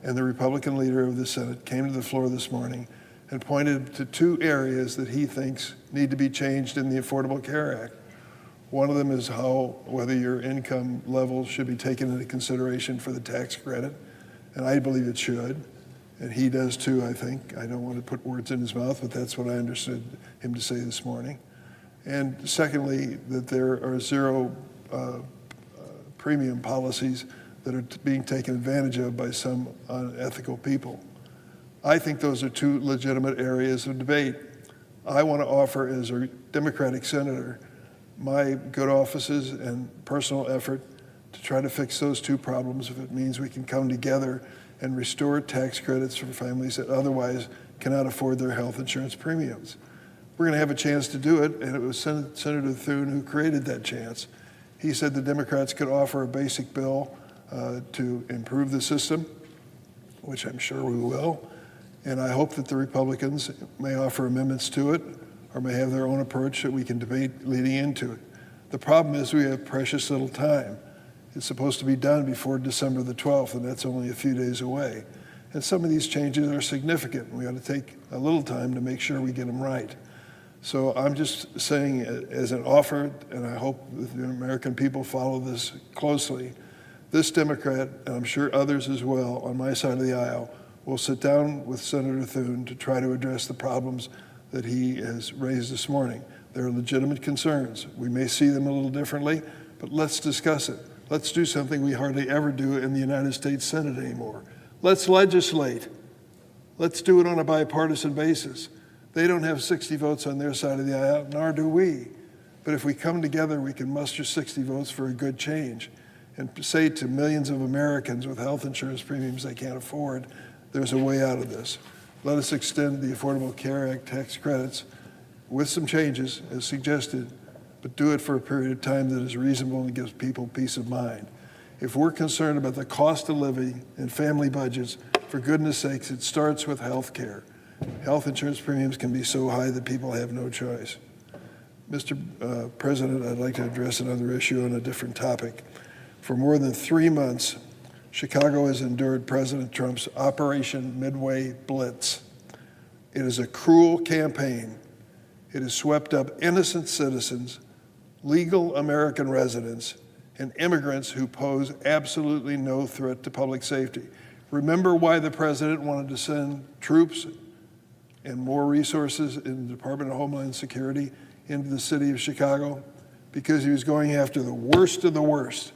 and the Republican leader of the Senate came to the floor this morning and pointed to two areas that he thinks need to be changed in the Affordable Care Act. One of them is whether your income level should be taken into consideration for the tax credit, and I believe it should, and he does too, I think. I don't want to put words in his mouth, but that's what I understood him to say this morning. And secondly, that there are zero premium policies that are being taken advantage of by some unethical people. I think those are two legitimate areas of debate. I want to offer, as a Democratic senator, my good offices and personal effort to try to fix those two problems if it means we can come together and restore tax credits for families that otherwise cannot afford their health insurance premiums. We're going to have a chance to do it, and it was Senator Thune who created that chance. He said the Democrats could offer a basic bill to improve the system, which I'm sure we will, and I hope that the Republicans may offer amendments to it or may have their own approach that we can debate leading into it. The problem is we have precious little time. It's supposed to be done before December the 12th, and that's only a few days away. And some of these changes are significant. We ought to take a little time to make sure we get them right. So I'm just saying as an offer, and I hope that the American people follow this closely, this Democrat, and I'm sure others as well on my side of the aisle, will sit down with Senator Thune to try to address the problems that he has raised this morning. There are legitimate concerns. We may see them a little differently, but let's discuss it. Let's do something we hardly ever do in the United States Senate anymore. Let's legislate. Let's do it on a bipartisan basis. They don't have 60 votes on their side of the aisle, nor do we. But if we come together, we can muster 60 votes for a good change and say to millions of Americans with health insurance premiums they can't afford, there's a way out of this. Let us extend the Affordable Care Act tax credits with some changes as suggested, but do it for a period of time that is reasonable and gives people peace of mind. If we're concerned about the cost of living and family budgets, for goodness sakes, it starts with health care. Health insurance premiums can be so high that people have no choice. Mr. President, I'd like to address another issue on a different topic. For more than 3 months, Chicago has endured President Trump's Operation Midway Blitz. It is a cruel campaign. It has swept up innocent citizens, legal American residents, and immigrants who pose absolutely no threat to public safety. Remember why the president wanted to send troops and more resources in the Department of Homeland Security into the city of Chicago? Because he was going after the worst of the worst.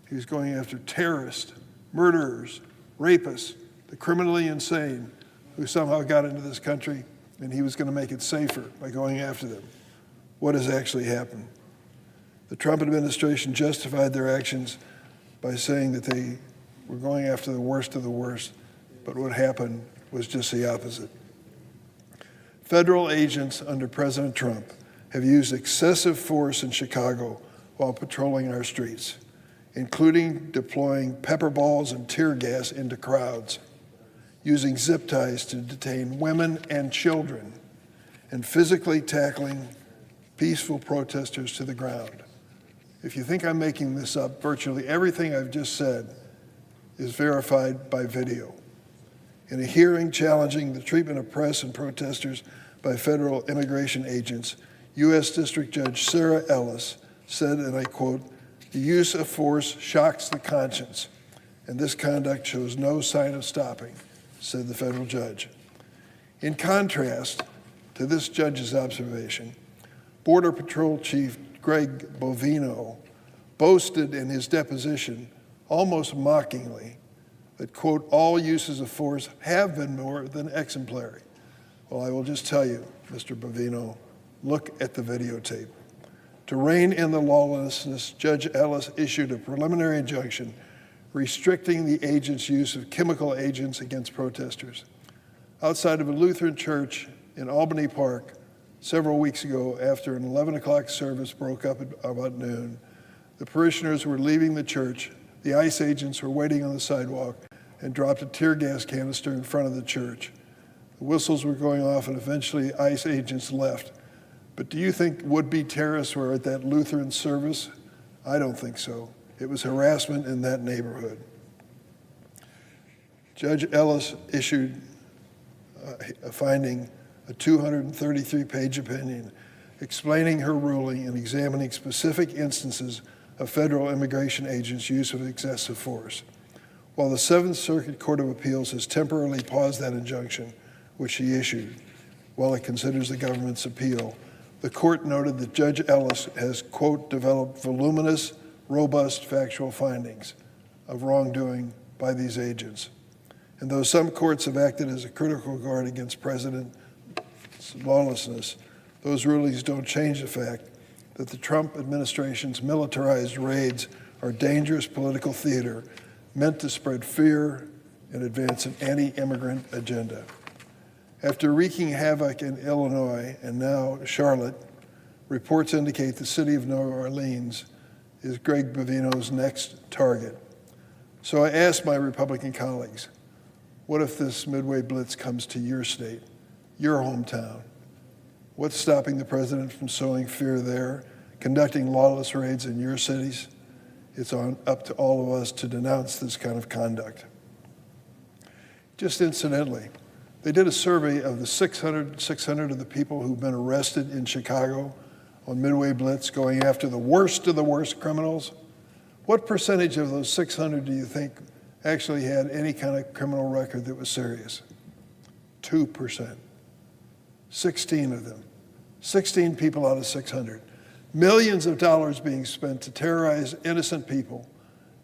He was going after terrorists, murderers, rapists, the criminally insane who somehow got into this country, and he was going to make it safer by going after them. What has actually happened? The Trump administration justified their actions by saying that they were going after the worst of the worst, but what happened was just the opposite. Federal agents under President Trump have used excessive force in Chicago while patrolling our streets, including deploying pepper balls and tear gas into crowds, using zip ties to detain women and children, and physically tackling peaceful protesters to the ground. If you think I'm making this up, virtually everything I've just said is verified by video. In a hearing challenging the treatment of press and protesters by federal immigration agents, U.S. District Judge Sarah Ellis said, and I quote, "The use of force shocks the conscience, and this conduct shows no sign of stopping," said the federal judge. In contrast to this judge's observation, Border Patrol Chief Greg Bovino boasted in his deposition, almost mockingly, that, quote, "all uses of force have been more than exemplary." Well, I will just tell you, Mr. Bovino, look at the videotape. To rein in the lawlessness, Judge Ellis issued a preliminary injunction restricting the agent's use of chemical agents against protesters. Outside of a Lutheran church in Albany Park several weeks ago, after an 11 o'clock service broke up at about noon, the parishioners were leaving the church. The ICE agents were waiting on the sidewalk and dropped a tear gas canister in front of the church. The whistles were going off, and eventually ICE agents left. But do you think would-be terrorists were at that Lutheran service? I don't think so. It was harassment in that neighborhood. Judge Ellis issued a finding, a 233-page opinion, explaining her ruling and examining specific instances of federal immigration agents' use of excessive force. While the Seventh Circuit Court of Appeals has temporarily paused that injunction, which she issued, while it considers the government's appeal, the court noted that Judge Ellis has, quote, "developed voluminous, robust factual findings of wrongdoing by these agents." And though some courts have acted as a critical guard against President's lawlessness, those rulings don't change the fact that the Trump administration's militarized raids are dangerous political theater meant to spread fear and advance an anti-immigrant agenda. After wreaking havoc in Illinois and now Charlotte, reports indicate the city of New Orleans is Greg Bovino's next target. So I asked my Republican colleagues, what if this Midway Blitz comes to your state, your hometown? What's stopping the president from sowing fear there, conducting lawless raids in your cities? It's up to all of us to denounce this kind of conduct. Just incidentally, they did a survey of the 600 of the people who've been arrested in Chicago on Midway Blitz going after the worst of the worst criminals. What percentage of those 600 do you think actually had any kind of criminal record that was serious? 2%. 16 of them. 16 people out of 600. Millions of dollars being spent to terrorize innocent people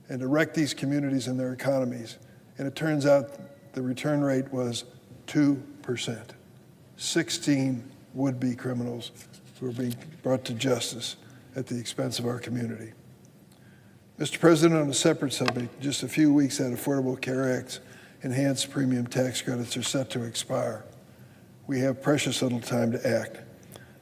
and to wreck these communities and their economies. And it turns out the return rate was 2%. 16 would-be criminals who are being brought to justice at the expense of our community. Mr. President, on a separate subject, just a few weeks out, Affordable Care Act's enhanced premium tax credits are set to expire. We have precious little time to act.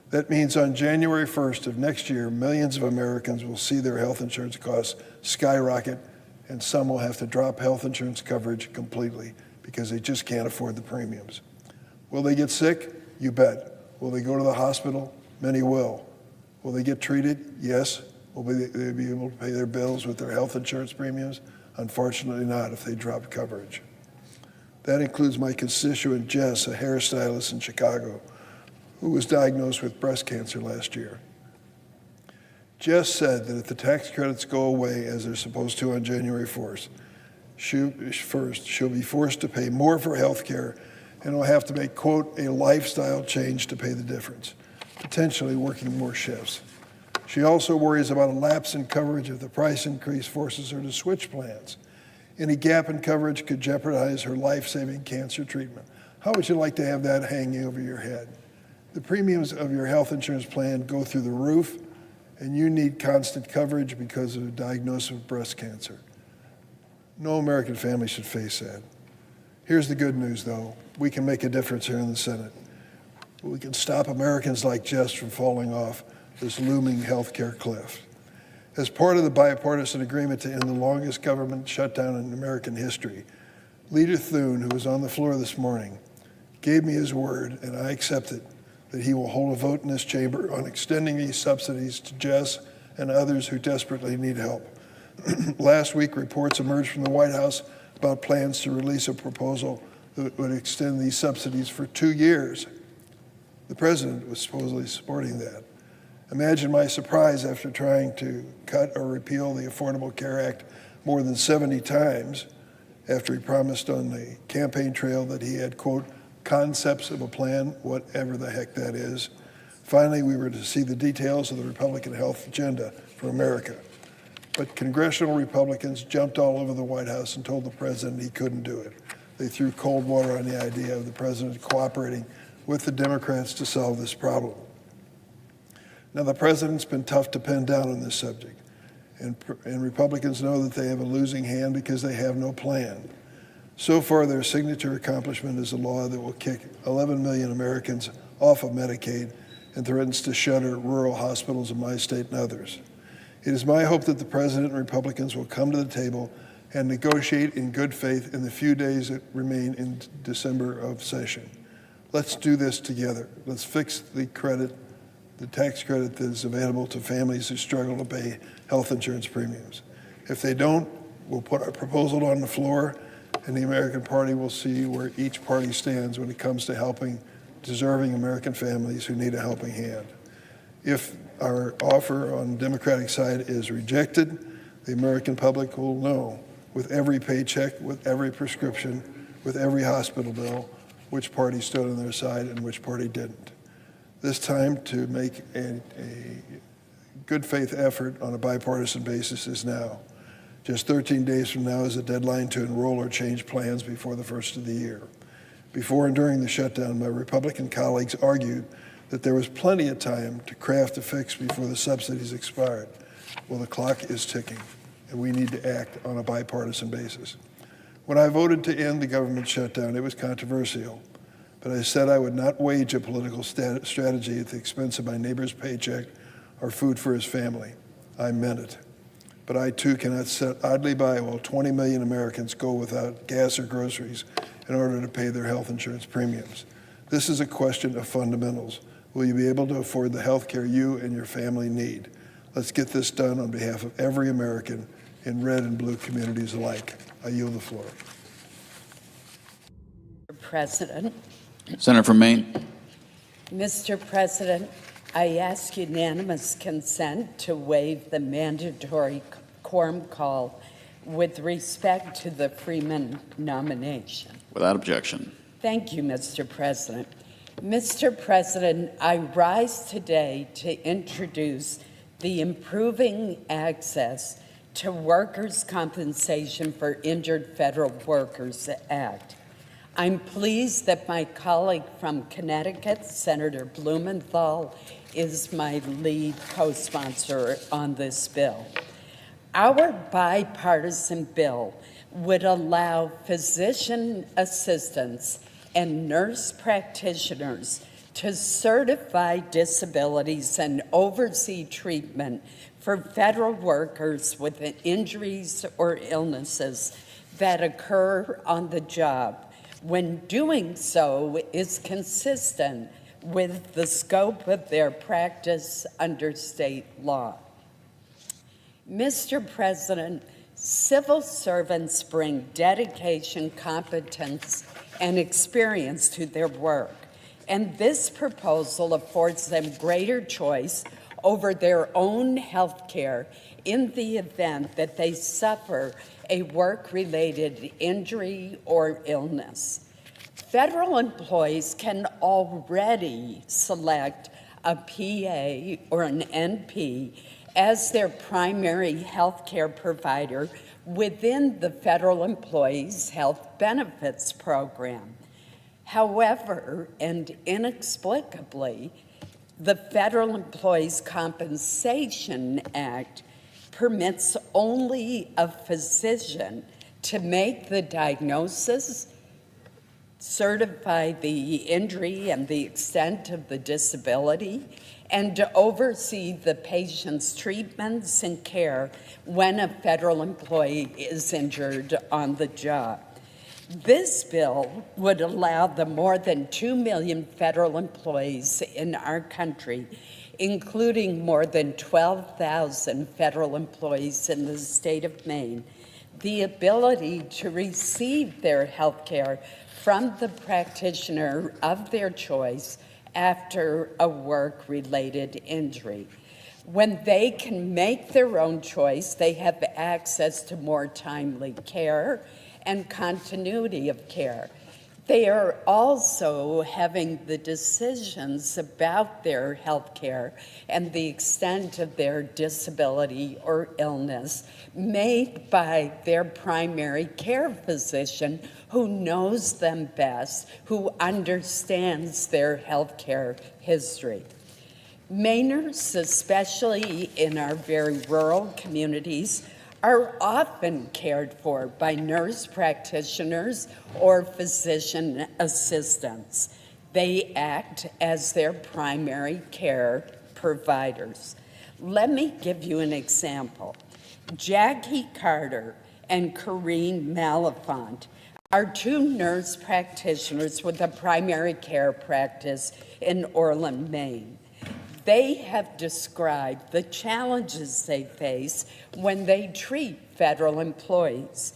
That means on January 1st of next year, millions of Americans will see their health insurance costs skyrocket, and some will have to drop health insurance coverage completely because they just can't afford the premiums. Will they get sick? You bet. Will they go to the hospital? Many will. Will they get treated? Yes. Will they be able to pay their bills with their health insurance premiums? Unfortunately not if they drop coverage. That includes my constituent Jess, a hairstylist in Chicago, who was diagnosed with breast cancer last year. Jess said that if the tax credits go away, as they're supposed to on January 1st, she'll be forced to pay more for health care and will have to make, quote, a lifestyle change to pay the difference, potentially working more shifts. She also worries about a lapse in coverage if the price increase forces her to switch plans. Any gap in coverage could jeopardize her life-saving cancer treatment. How would you like to have that hanging over your head? The premiums of your health insurance plan go through the roof, and you need constant coverage because of a diagnosis of breast cancer. No American family should face that. Here's the good news, though. We can make a difference here in the Senate. We can stop Americans like Jess from falling off this looming health care cliff. As part of the bipartisan agreement to end the longest government shutdown in American history, Leader Thune, who was on the floor this morning, gave me his word, and I accepted, that he will hold a vote in this chamber on extending these subsidies to Jess and others who desperately need help. Last week, reports emerged from the White House about plans to release a proposal that would extend these subsidies for 2 years. The president was supposedly supporting that. Imagine my surprise after trying to cut or repeal the Affordable Care Act more than 70 times after he promised on the campaign trail that he had, quote, concepts of a plan, whatever the heck that is. Finally, we were to see the details of the Republican health agenda for America. But congressional Republicans jumped all over the White House and told the president he couldn't do it. They threw cold water on the idea of the president cooperating with the Democrats to solve this problem. Now, the president's been tough to pin down on this subject, and Republicans know that they have a losing hand because they have no plan. So far, their signature accomplishment is a law that will kick 11 million Americans off of Medicaid and threatens to shutter rural hospitals in my state and others. It is my hope that the president and Republicans will come to the table and negotiate in good faith in the few days that remain in December of session. Let's do this together. Let's fix the tax credit that is available to families who struggle to pay health insurance premiums. If they don't, we'll put our proposal on the floor, and the American Party will see where each party stands when it comes to helping deserving American families who need a helping hand. If our offer on the Democratic side is rejected, the American public will know with every paycheck, with every prescription, with every hospital bill, which party stood on their side and which party didn't. This time to make a good faith effort on a bipartisan basis is now. Just 13 days from now is the deadline to enroll or change plans before the first of the year. Before and during the shutdown, my Republican colleagues argued that there was plenty of time to craft a fix before the subsidies expired. Well, the clock is ticking, and we need to act on a bipartisan basis. When I voted to end the government shutdown, it was controversial, but I said I would not wage a political strategy at the expense of my neighbor's paycheck or food for his family. I meant it. But I, too, cannot sit idly by while 20 million Americans go without gas or groceries in order to pay their health insurance premiums. This is a question of fundamentals. Will you be able to afford the health care you and your family need? Let's get this done on behalf of every American in red and blue communities alike. I yield the floor. President. Senator from Maine. Mr. President, I ask unanimous consent to waive the mandatory quorum call with respect to the Freeman nomination. Without objection. Thank you, Mr. President. Mr. President, I rise today to introduce the Improving Access to Workers' Compensation for Injured Federal Workers Act. I'm pleased that my colleague from Connecticut, Senator Blumenthal, is my lead co-sponsor on this bill. Our bipartisan bill would allow physician assistants and nurse practitioners to certify disabilities and oversee treatment for federal workers with injuries or illnesses that occur on the job when doing so is consistent with the scope of their practice under state law. Mr. President, civil servants bring dedication, competence, and experience to their work, and this proposal affords them greater choice over their own health care in the event that they suffer a work-related injury or illness. Federal employees can already select a PA or an NP as their primary health care provider within the Federal Employees Health Benefits Program. However, and inexplicably, the Federal Employees Compensation Act permits only a physician to make the diagnosis, certify the injury and the extent of the disability, and to oversee the patient's treatments and care when a federal employee is injured on the job. This bill would allow the more than 2 million federal employees in our country, including more than 12,000 federal employees in the state of Maine, the ability to receive their health care from the practitioner of their choice after a work-related injury. When they can make their own choice, they have access to more timely care and continuity of care. They are also having the decisions about their health care and the extent of their disability or illness made by their primary care physician who knows them best, who understands their health care history. Mainers, especially in our very rural communities, are often cared for by nurse practitioners or physician assistants. They act as their primary care providers. Let me give you an example. Jackie Carter and Corrine Malafont are two nurse practitioners with a primary care practice in Orland, Maine. They have described the challenges they face when they treat federal employees.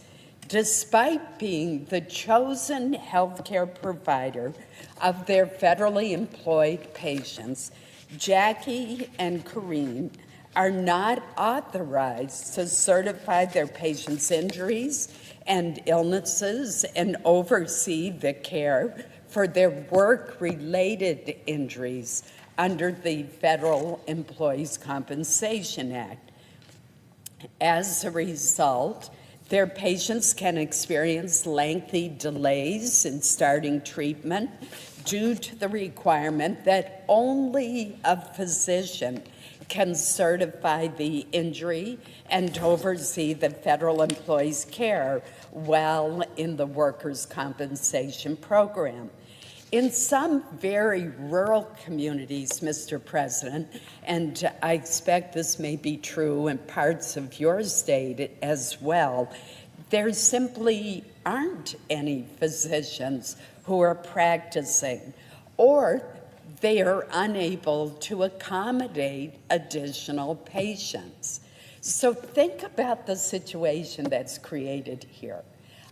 Despite being the chosen healthcare provider of their federally employed patients, Jackie and Corrine are not authorized to certify their patients' injuries and illnesses and oversee the care for their work-related injuries under the Federal Employees Compensation Act. As a result, their patients can experience lengthy delays in starting treatment due to the requirement that only a physician can certify the injury and oversee the federal employee's care while in the workers' compensation program. In some very rural communities, Mr. President, and I expect this may be true in parts of your state as well, there simply aren't any physicians who are practicing, or they are unable to accommodate additional patients. So think about the situation that's created here.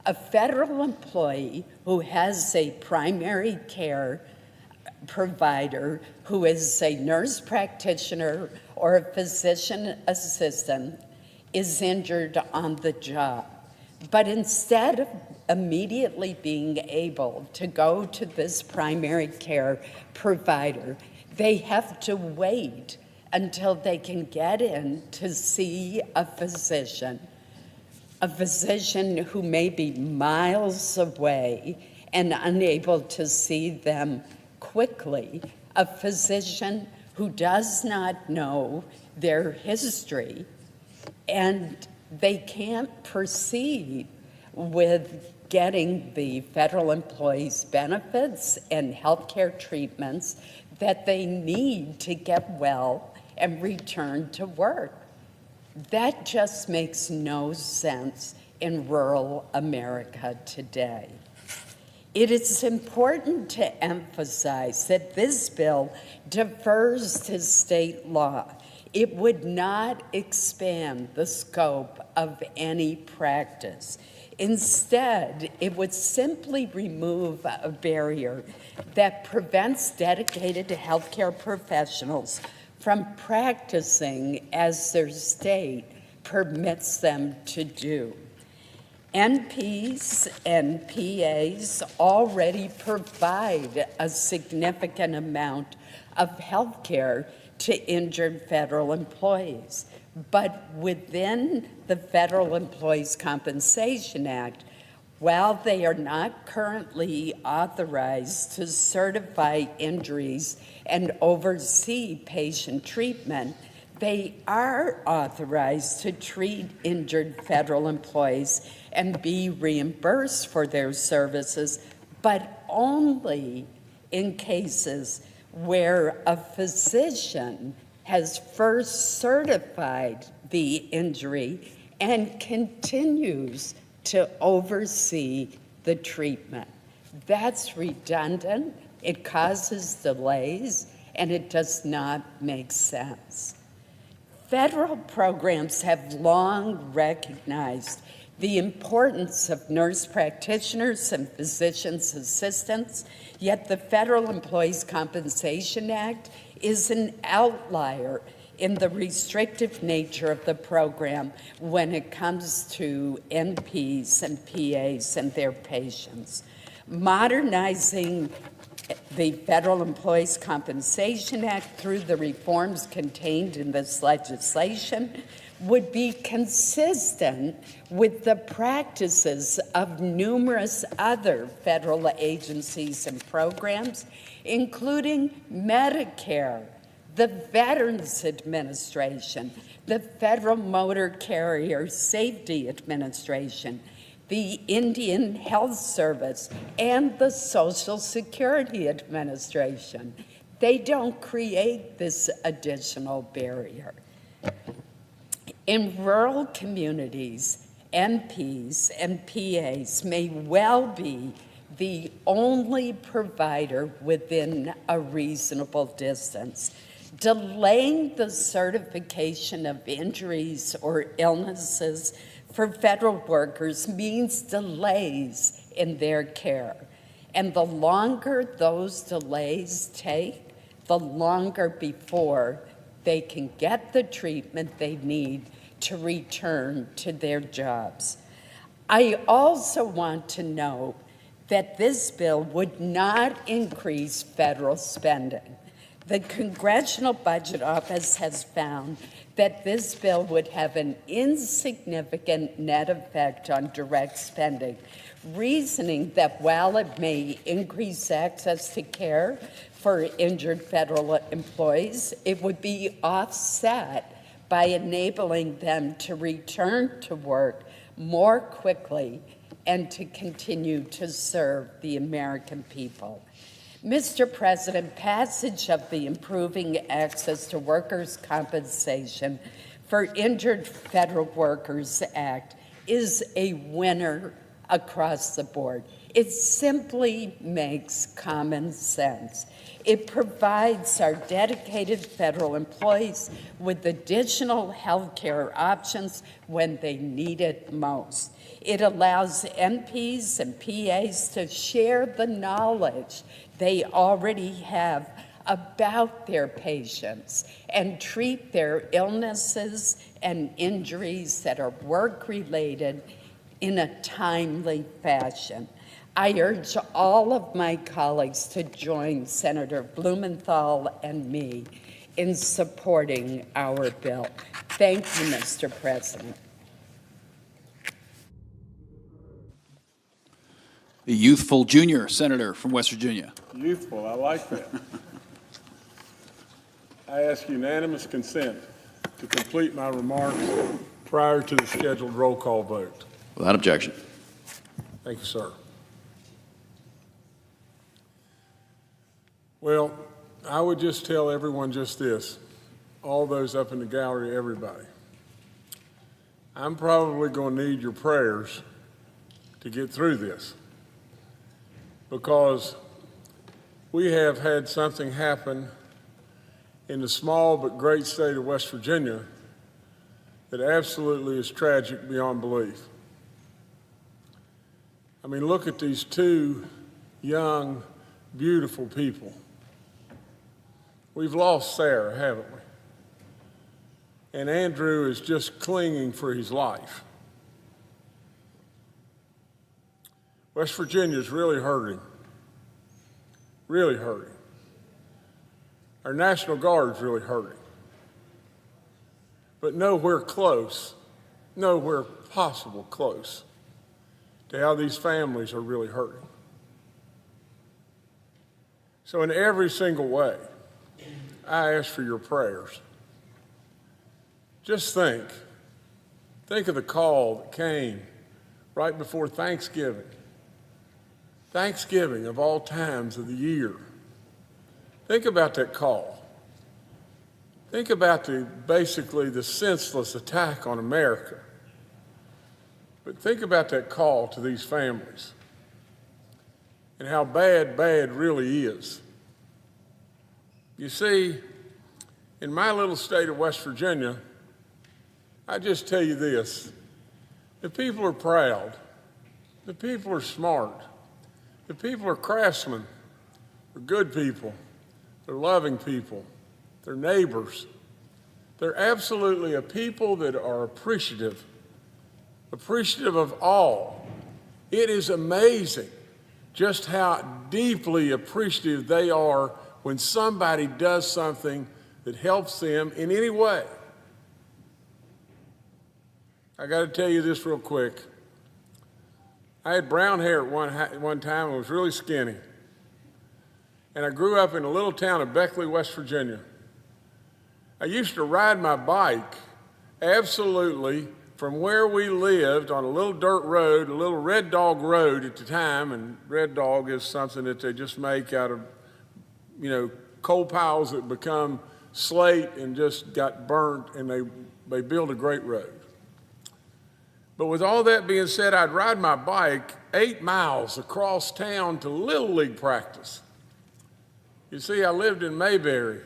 A federal employee who has a primary care provider who is a nurse practitioner or a physician assistant is injured on the job. But instead of immediately being able to go to this primary care provider, they have to wait until they can get in to see a physician who may be miles away and unable to see them quickly, a physician who does not know their history, and they can't proceed with getting the federal employees' benefits and health care treatments that they need to get well and return to work. That just makes no sense in rural America today. It is important to emphasize that this bill defers to state law. It would not expand the scope of any practice. Instead, it would simply remove a barrier that prevents dedicated healthcare professionals from practicing as their state permits them to do. NPs and PAs already provide a significant amount of health care to injured federal employees. But within the Federal Employees Compensation Act, while they are not currently authorized to certify injuries and oversee patient treatment, they are authorized to treat injured federal employees and be reimbursed for their services, but only in cases where a physician has first certified the injury and continues to oversee the treatment. That's redundant, it causes delays, and it does not make sense. Federal programs have long recognized the importance of nurse practitioners and physicians' assistants, yet the Federal Employees Compensation Act is an outlier in the restrictive nature of the program when it comes to NPs and PAs and their patients. Modernizing the Federal Employees Compensation Act through the reforms contained in this legislation would be consistent with the practices of numerous other federal agencies and programs, including Medicare, the Veterans Administration, the Federal Motor Carrier Safety Administration, the Indian Health Service, and the Social Security Administration. They don't create this additional barrier. In rural communities, NPs and PAs may well be the only provider within a reasonable distance. Delaying the certification of injuries or illnesses for federal workers means delays in their care. And the longer those delays take, the longer before they can get the treatment they need to return to their jobs. I also want to note that this bill would not increase federal spending. The Congressional Budget Office has found that this bill would have an insignificant net effect on direct spending, reasoning that while it may increase access to care for injured federal employees, it would be offset by enabling them to return to work more quickly and to continue to serve the American people. Mr. President, passage of the Improving Access to Workers' Compensation for Injured Federal Workers Act is a winner across the board. It simply makes common sense. It provides our dedicated federal employees with additional health care options when they need it most. It allows NPs and PAs to share the knowledge they already have about their patients and treat their illnesses and injuries that are work-related in a timely fashion. I urge all of my colleagues to join Senator Blumenthal and me in supporting our bill. Thank you, Mr. President. The youthful junior senator from West Virginia. Youthful, I like that. I ask unanimous consent to complete my remarks prior to the scheduled roll call vote. Without objection. Thank you, sir. Well, I would just tell everyone just this, all those up in the gallery, everybody. I'm probably going to need your prayers to get through this. because we have had something happen in the small but great state of West Virginia that absolutely is tragic beyond belief. I mean, look at these two young, beautiful people. We've lost Sarah, haven't we? And Andrew is just clinging for his life. West Virginia is really hurting, really hurting. Our National Guard's really hurting. But nowhere close, nowhere possible close to how these families are really hurting. So in every single way, I ask for your prayers. Just think of the call that came right before Thanksgiving. Thanksgiving of all times of the year. Think about that call. Think about basically the senseless attack on America. But think about that call to these families and how bad really is. You see, in my little state of West Virginia, I just tell you this, the people are proud, the people are smart, the people are craftsmen, they're good people, they're loving people, they're neighbors. They're absolutely a people that are appreciative of all. It is amazing just how deeply appreciative they are when somebody does something that helps them in any way. I got to tell you this real quick. I had brown hair at one time and was really skinny. And I grew up in a little town of Beckley, West Virginia. I used to ride my bike absolutely from where we lived on a little dirt road, a little Red Dog road at the time, and Red Dog is something that they just make out of, coal piles that become slate and just got burnt, and they build a great road. But with all that being said, I'd ride my bike 8 miles across town to Little League practice. You see, I lived in Mayberry.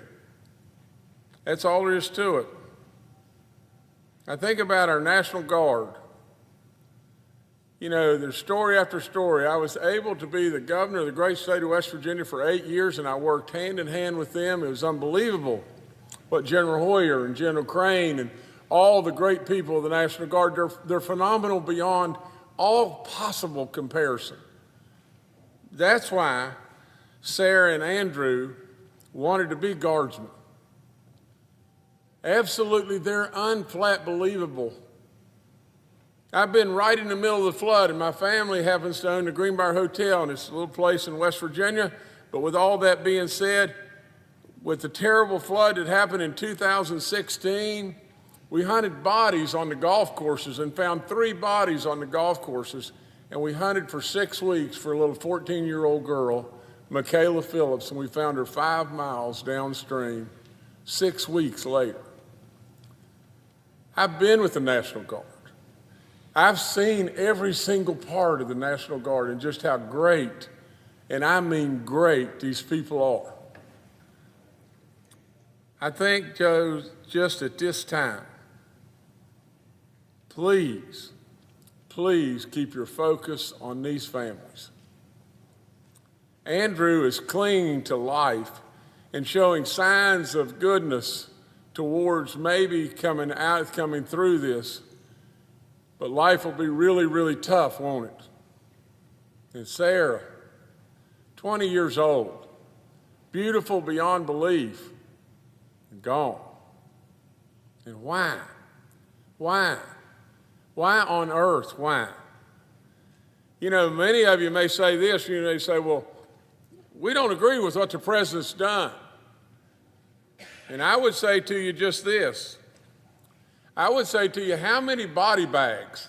That's all there is to it. I think about our National Guard. There's story after story. I was able to be the governor of the great state of West Virginia for 8 years, and I worked hand in hand with them. It was unbelievable what General Hoyer and General Crane and all the great people of the National Guard, they're phenomenal beyond all possible comparison. That's why Sarah and Andrew wanted to be guardsmen. Absolutely, they're unflat believable. I've been right in the middle of the flood, and my family happens to own the Greenbrier Hotel, and it's a little place in West Virginia. But with all that being said, with the terrible flood that happened in 2016, we hunted bodies on the golf courses and found 3 bodies on the golf courses, and we hunted for 6 weeks for a little 14-year-old girl, Michaela Phillips, and we found her 5 miles downstream 6 weeks later. I've been with the National Guard. I've seen every single part of the National Guard and just how great, and I mean great, these people are. I think, Joe, just at this time, please keep your focus on these families. Andrew is clinging to life and showing signs of goodness towards maybe coming through this. But life will be really, really tough, won't it? And Sarah, 20 years old, beautiful beyond belief, and gone. And why? Why? Why on earth? Why? Many of you may say this, they say, well, we don't agree with what the president's done. And I would say to you just this. I would say to you, how many body bags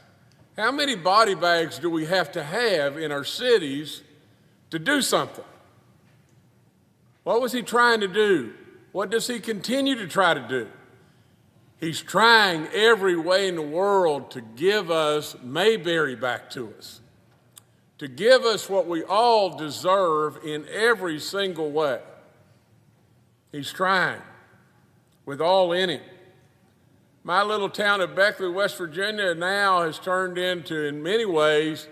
do we have to have in our cities to do something? What was he trying to do? What does he continue to try to do? He's trying every way in the world to give us Mayberry back to us, to give us what we all deserve in every single way. He's trying with all in him. My little town of Beckley, West Virginia, now has turned into, in many ways,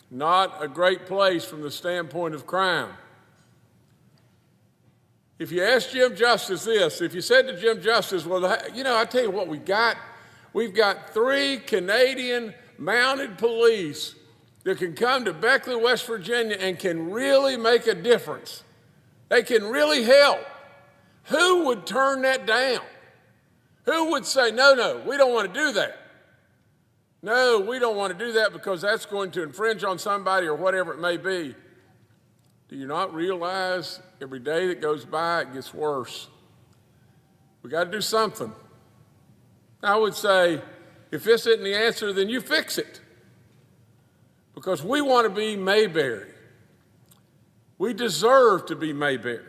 not a great place from the standpoint of crime. If you ask Jim Justice this, if you said to Jim Justice, well, you know, I tell you what we've got 3 Canadian mounted police that can come to Beckley, West Virginia and can really make a difference. They can really help. Who would turn that down? Who would say, no, we don't want to do that? No, we don't want to do that because that's going to infringe on somebody or whatever it may be. Do you not realize every day that goes by it gets worse? We got to do something. I would say, if this isn't the answer, then you fix it. Because we want to be Mayberry. We deserve to be Mayberry.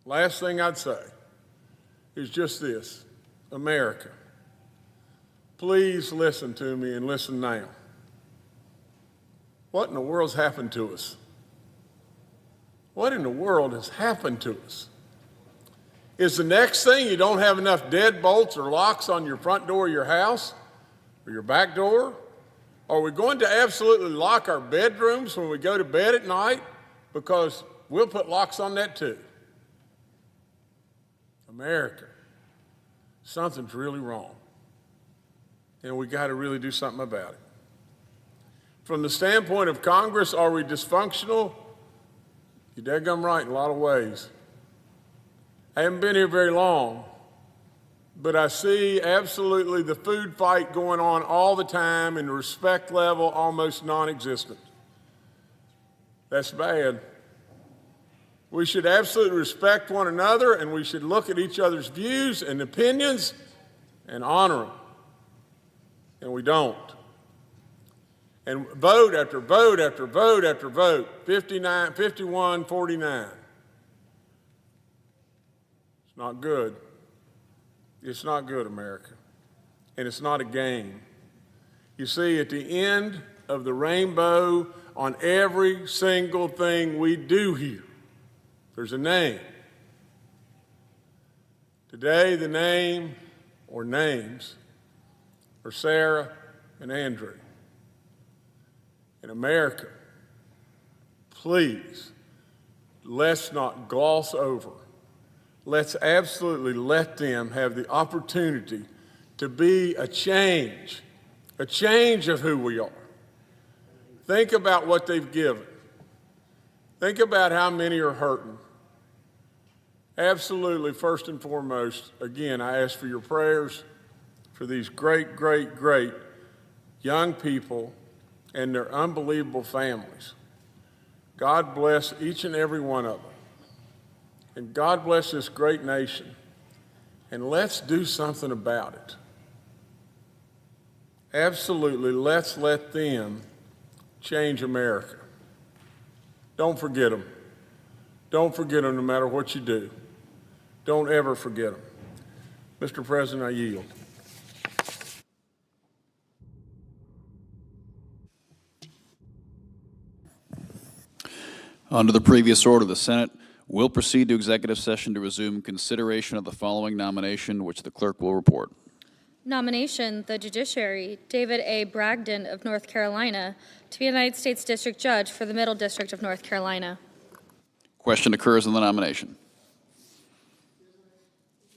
Last thing I'd say is just this. America, please listen to me and listen now. What in the world's happened to us? What in the world has happened to us? Is the next thing you don't have enough deadbolts or locks on your front door of your house or your back door? Are we going to absolutely lock our bedrooms when we go to bed at night? Because we'll put locks on that too. America, something's really wrong. And we got to really do something about it. From the standpoint of Congress, are we dysfunctional? You're daggum right in a lot of ways. I haven't been here very long, but I see absolutely the food fight going on all the time and the respect level almost non-existent. That's bad. We should absolutely respect one another, and we should look at each other's views and opinions and honor them. And we don't. And vote after vote after vote after vote, 51-49. It's not good. It's not good, America. And it's not a game. You see, at the end of the rainbow, on every single thing we do here, there's a name. Today, the name or names are Sarah and Andrew. In America, please, let's not gloss over. Let's absolutely let them have the opportunity to be a change of who we are. Think about what they've given. Think about how many are hurting. Absolutely, first and foremost, again, I ask for your prayers for these great, great, great young people and their unbelievable families. God bless each and every one of them. And God bless this great nation. And let's do something about it. Absolutely, let's let them change America. Don't forget them. Don't forget them no matter what you do. Don't ever forget them. Mr. President, I yield. Under the previous order, the Senate will proceed to executive session to resume consideration of the following nomination, which the clerk will report. Nomination, the Judiciary, David A. Bragdon of North Carolina, to be United States District Judge for the Middle District of North Carolina. Question occurs on the nomination.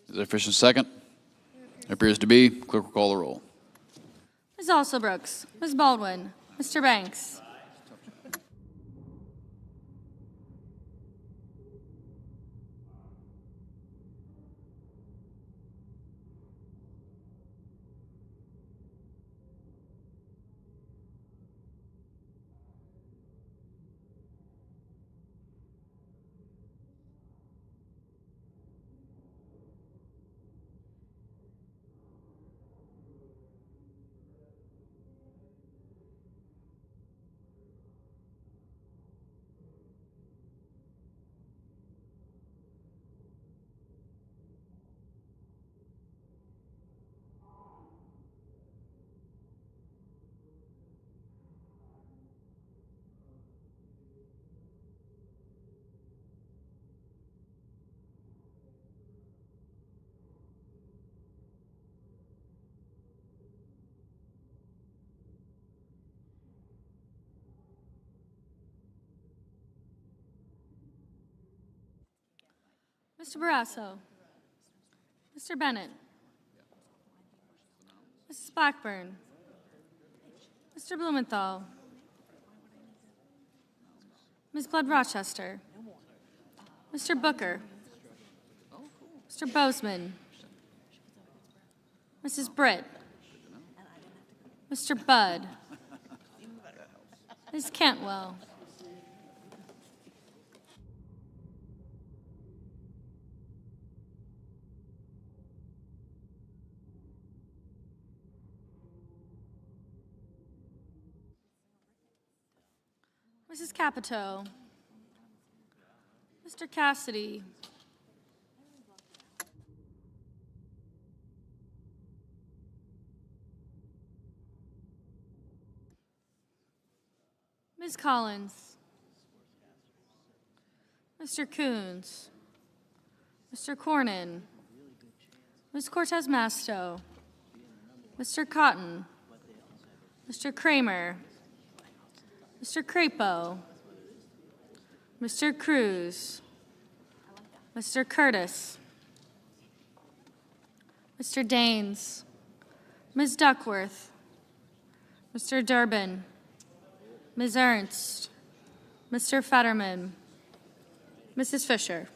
Is there sufficient second? It appears to be. Clerk will call the roll. Ms. Alsobrooks, Ms. Baldwin, Mr. Banks. Mr. Barrasso. Mr. Bennett. Mrs. Blackburn. Mr. Blumenthal. Ms. Blood Rochester. Mr. Booker. Mr. Bozeman. Mrs. Britt. Mr. Budd. Ms. Cantwell. Mrs. Capito. Mr. Cassidy. Ms. Collins. Mr. Coons. Mr. Cornyn. Ms. Cortez Masto. Mr. Cotton. Mr. Kramer. Mr. Crapo. Mr. Cruz. Mr. Curtis. Mr. Daines. Ms. Duckworth. Mr. Durbin. Ms. Ernst. Mr. Fetterman. Mrs. Fisher.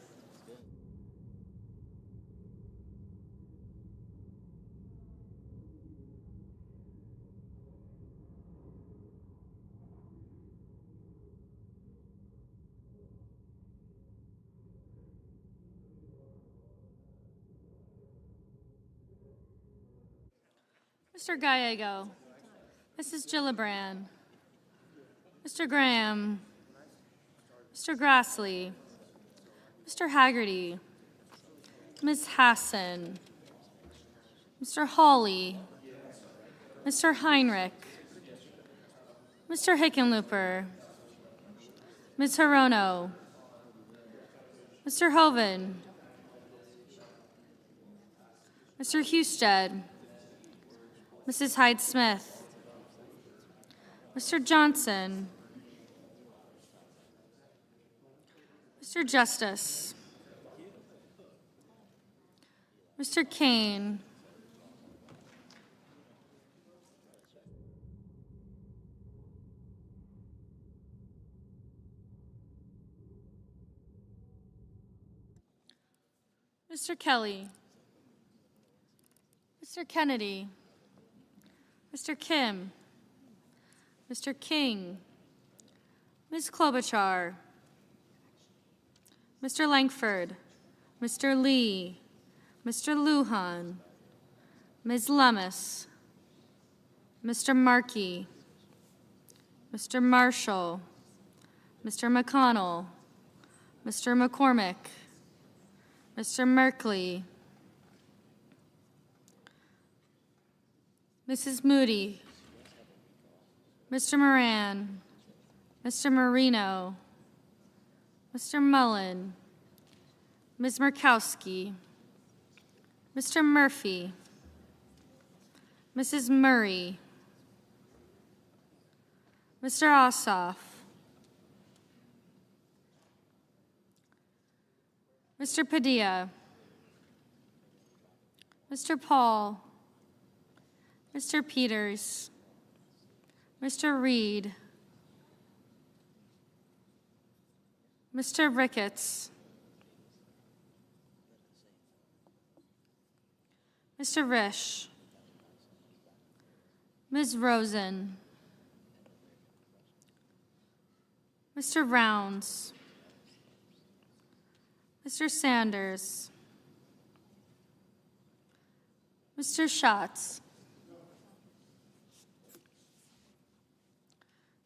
Mr. Gallego. Mrs. Gillibrand. Mr. Graham. Mr. Grassley. Mr. Haggerty. Ms. Hassan. Mr. Hawley. Mr. Heinrich. Mr. Hickenlooper. Ms. Hirono. Mr. Hoven. Mr. Husted. Mrs. Hyde-Smith. Mr. Johnson. Mr. Justice. Mr. Kane. Mr. Kelly. Mr. Kennedy. Mr. Kim. Mr. King. Ms. Klobuchar. Mr. Langford. Mr. Lee. Mr. Lujan. Ms. Lummis. Mr. Markey. Mr. Marshall. Mr. McConnell. Mr. McCormick. Mr. Merkley. Mrs. Moody. Mr. Moran. Mr. Marino. Mr. Mullen. Ms. Murkowski. Mr. Murphy. Mrs. Murray. Mr. Ossoff. Mr. Padilla. Mr. Paul. Mr. Peters. Mr. Reed. Mr. Ricketts. Mr. Risch. Ms. Rosen. Mr. Rounds. Mr. Sanders. Mr. Schatz.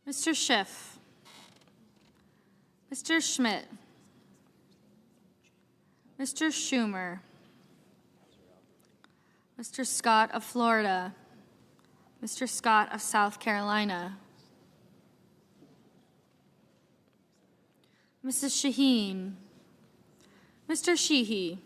Mr. Schiff. Mr. Schmidt. Mr. Schumer. Mr. Scott of Florida. Mr. Scott of South Carolina. Mrs. Shaheen. Mr. Sheehy.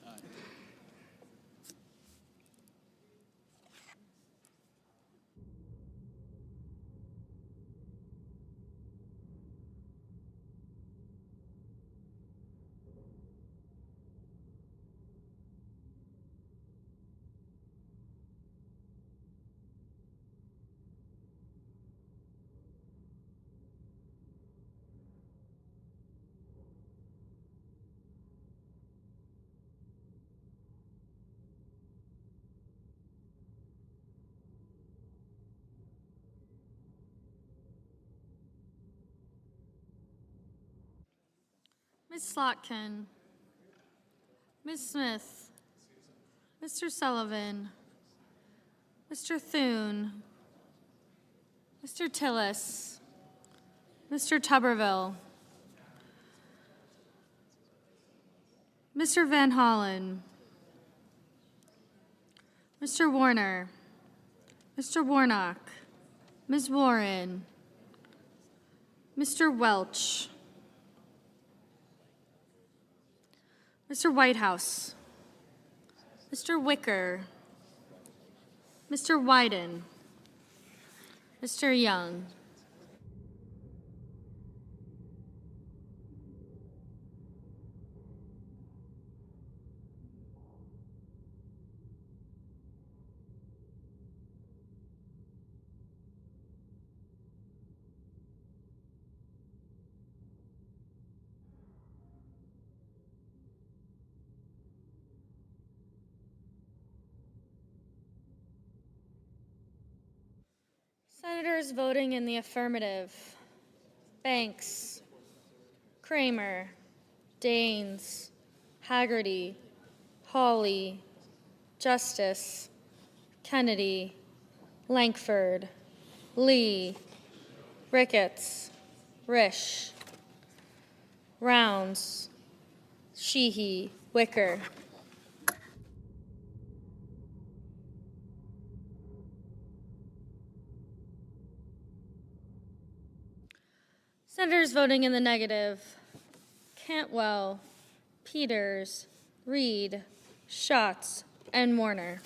Ms. Slotkin, Ms. Smith, Mr. Sullivan, Mr. Thune, Mr. Tillis, Mr. Tuberville, Mr. Van Hollen, Mr. Warner, Mr. Warnock, Ms. Warren, Mr. Welch, Mr. Whitehouse, Mr. Wicker, Mr. Wyden, Mr. Young. Senators voting in the affirmative: Banks, Kramer, Daines, Haggerty, Hawley, Justice, Kennedy, Lankford, Lee, Ricketts, Risch, Rounds, Sheehy, Wicker. Senators voting in the negative: Cantwell, Peters, Reed, Schatz, and Warner.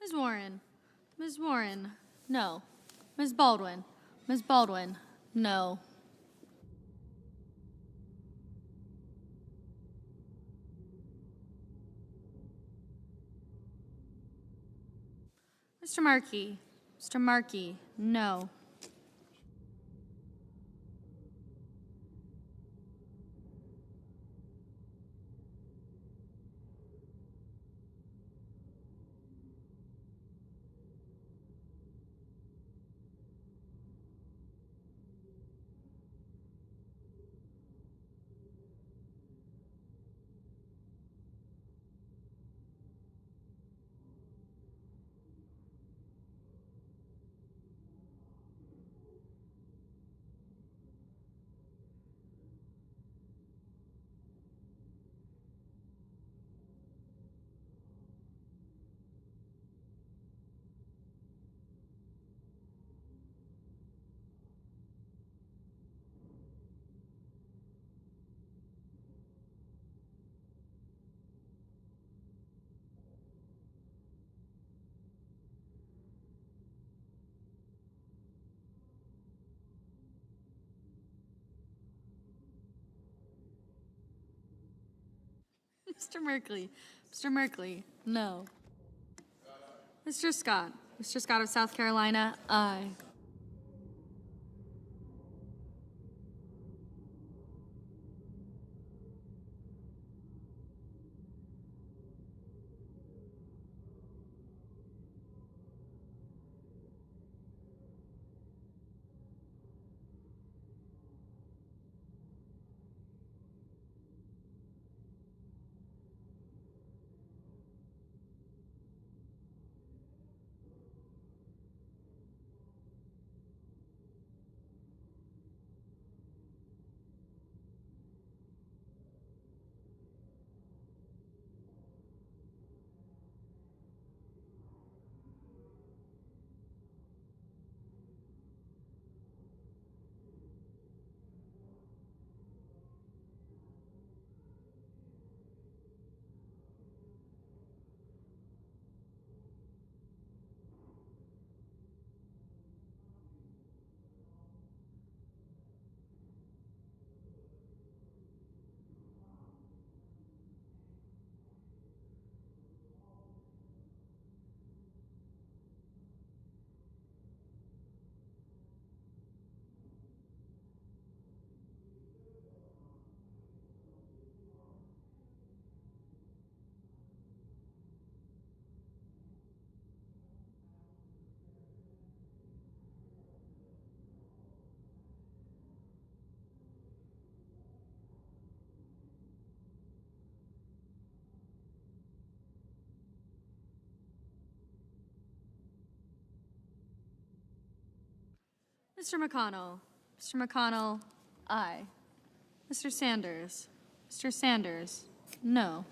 Ms. Warren. Ms. Warren, no. Ms. Baldwin. Ms. Baldwin, no. Mr. Markey. Mr. Markey, no. Mr. Merkley. Mr. Merkley, no. Mr. Scott. Mr. Scott of South Carolina, aye. Mr. McConnell. Mr. McConnell, aye. Mr. Sanders. Mr. Sanders, no.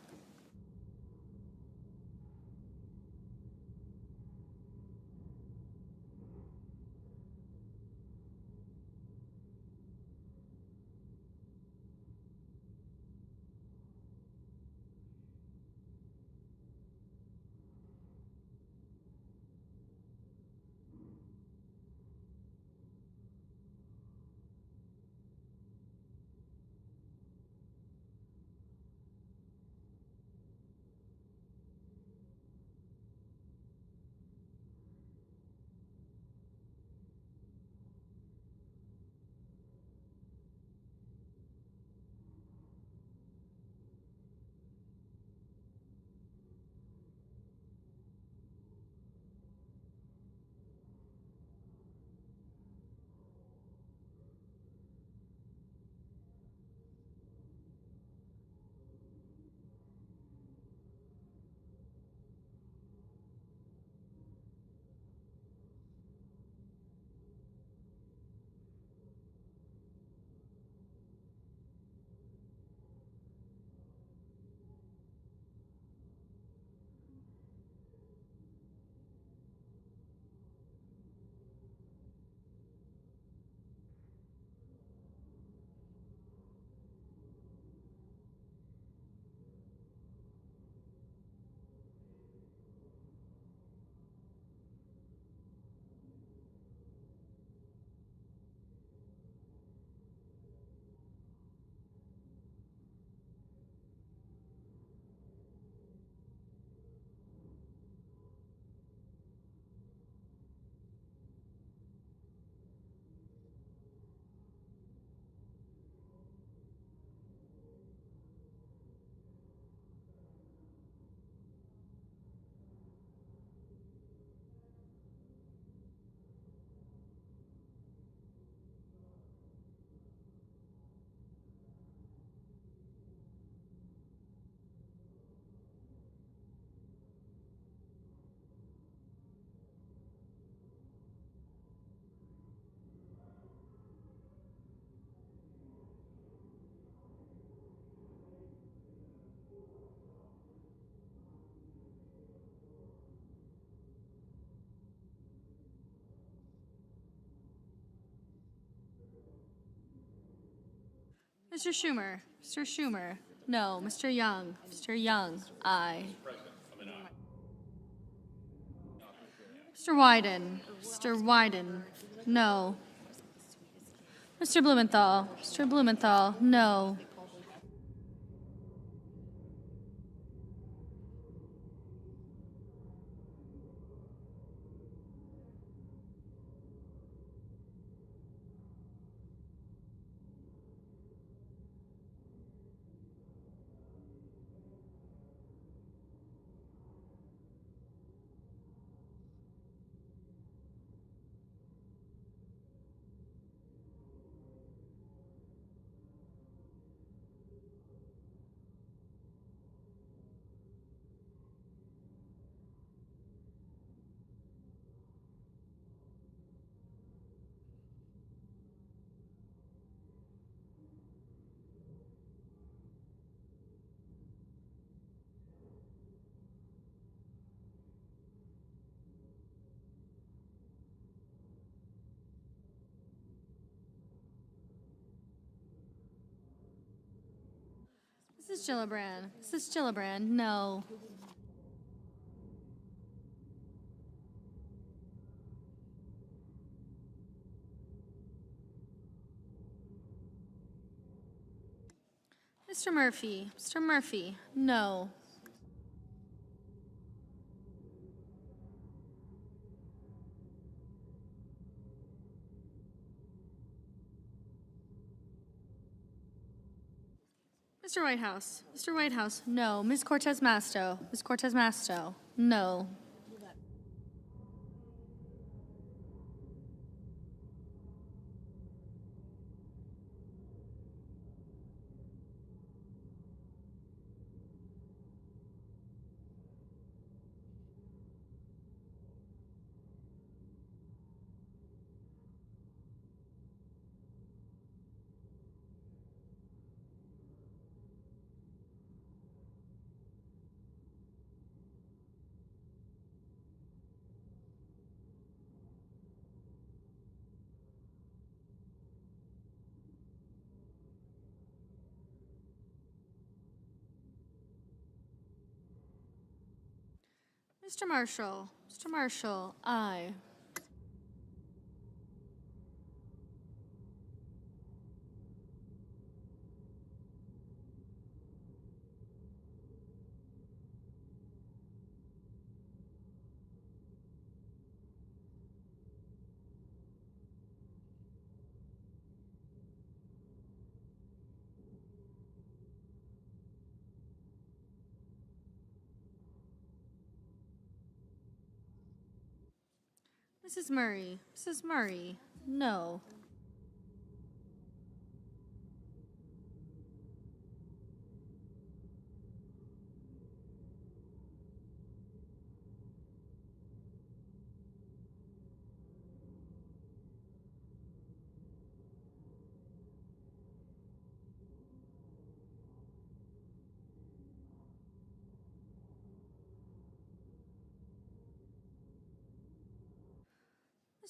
Mr. Schumer. Mr. Schumer. No. Mr. Young. Mr. Young. Aye. Mr. Wyden. Mr. Wyden. No. Mr. Blumenthal. Mr. Blumenthal. No. Mrs. Gillibrand. Mrs. Gillibrand. No. Mr. Murphy. Mr. Murphy. No. Mr. Whitehouse. Mr. Whitehouse. No. Ms. Cortez Masto. Ms. Cortez Masto. No. Mr. Marshall. Mr. Marshall. Aye. Mrs. Murray. Mrs. Murray. No.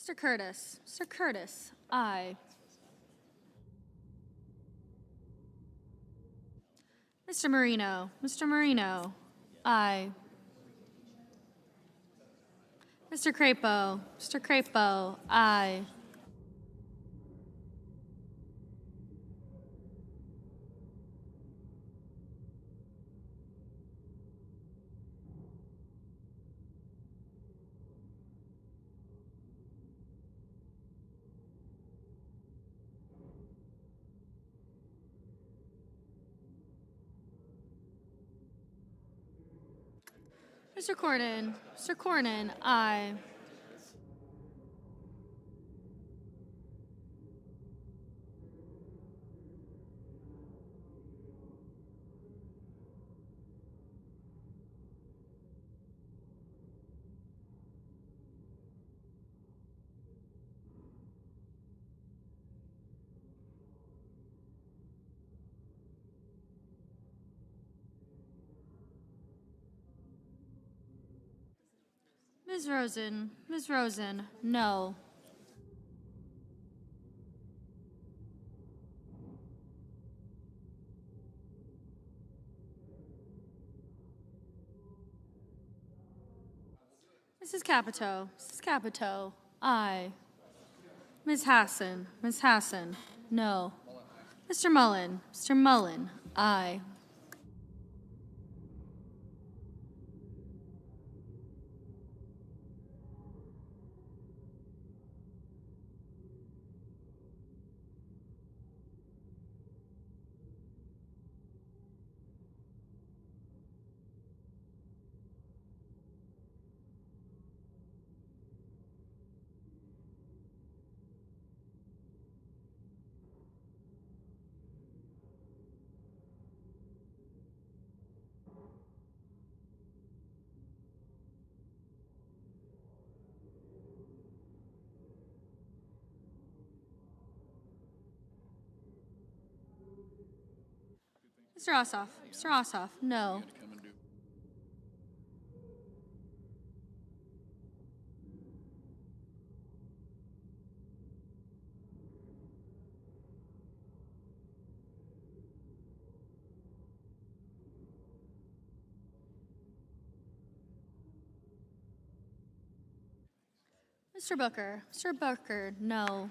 Mr. Curtis. Mr. Curtis. Aye. Mr. Marino. Mr. Marino. Aye. Mr. Crapo. Mr. Crapo. Aye. Mr. Cornyn. Mr. Cornyn. Aye. Ms. Rosen. Ms. Rosen. No. Mrs. Capito, aye. Ms. Hassan, no. Mr. Mullen, aye. Mr. Ossoff, no. Mr. Booker, no.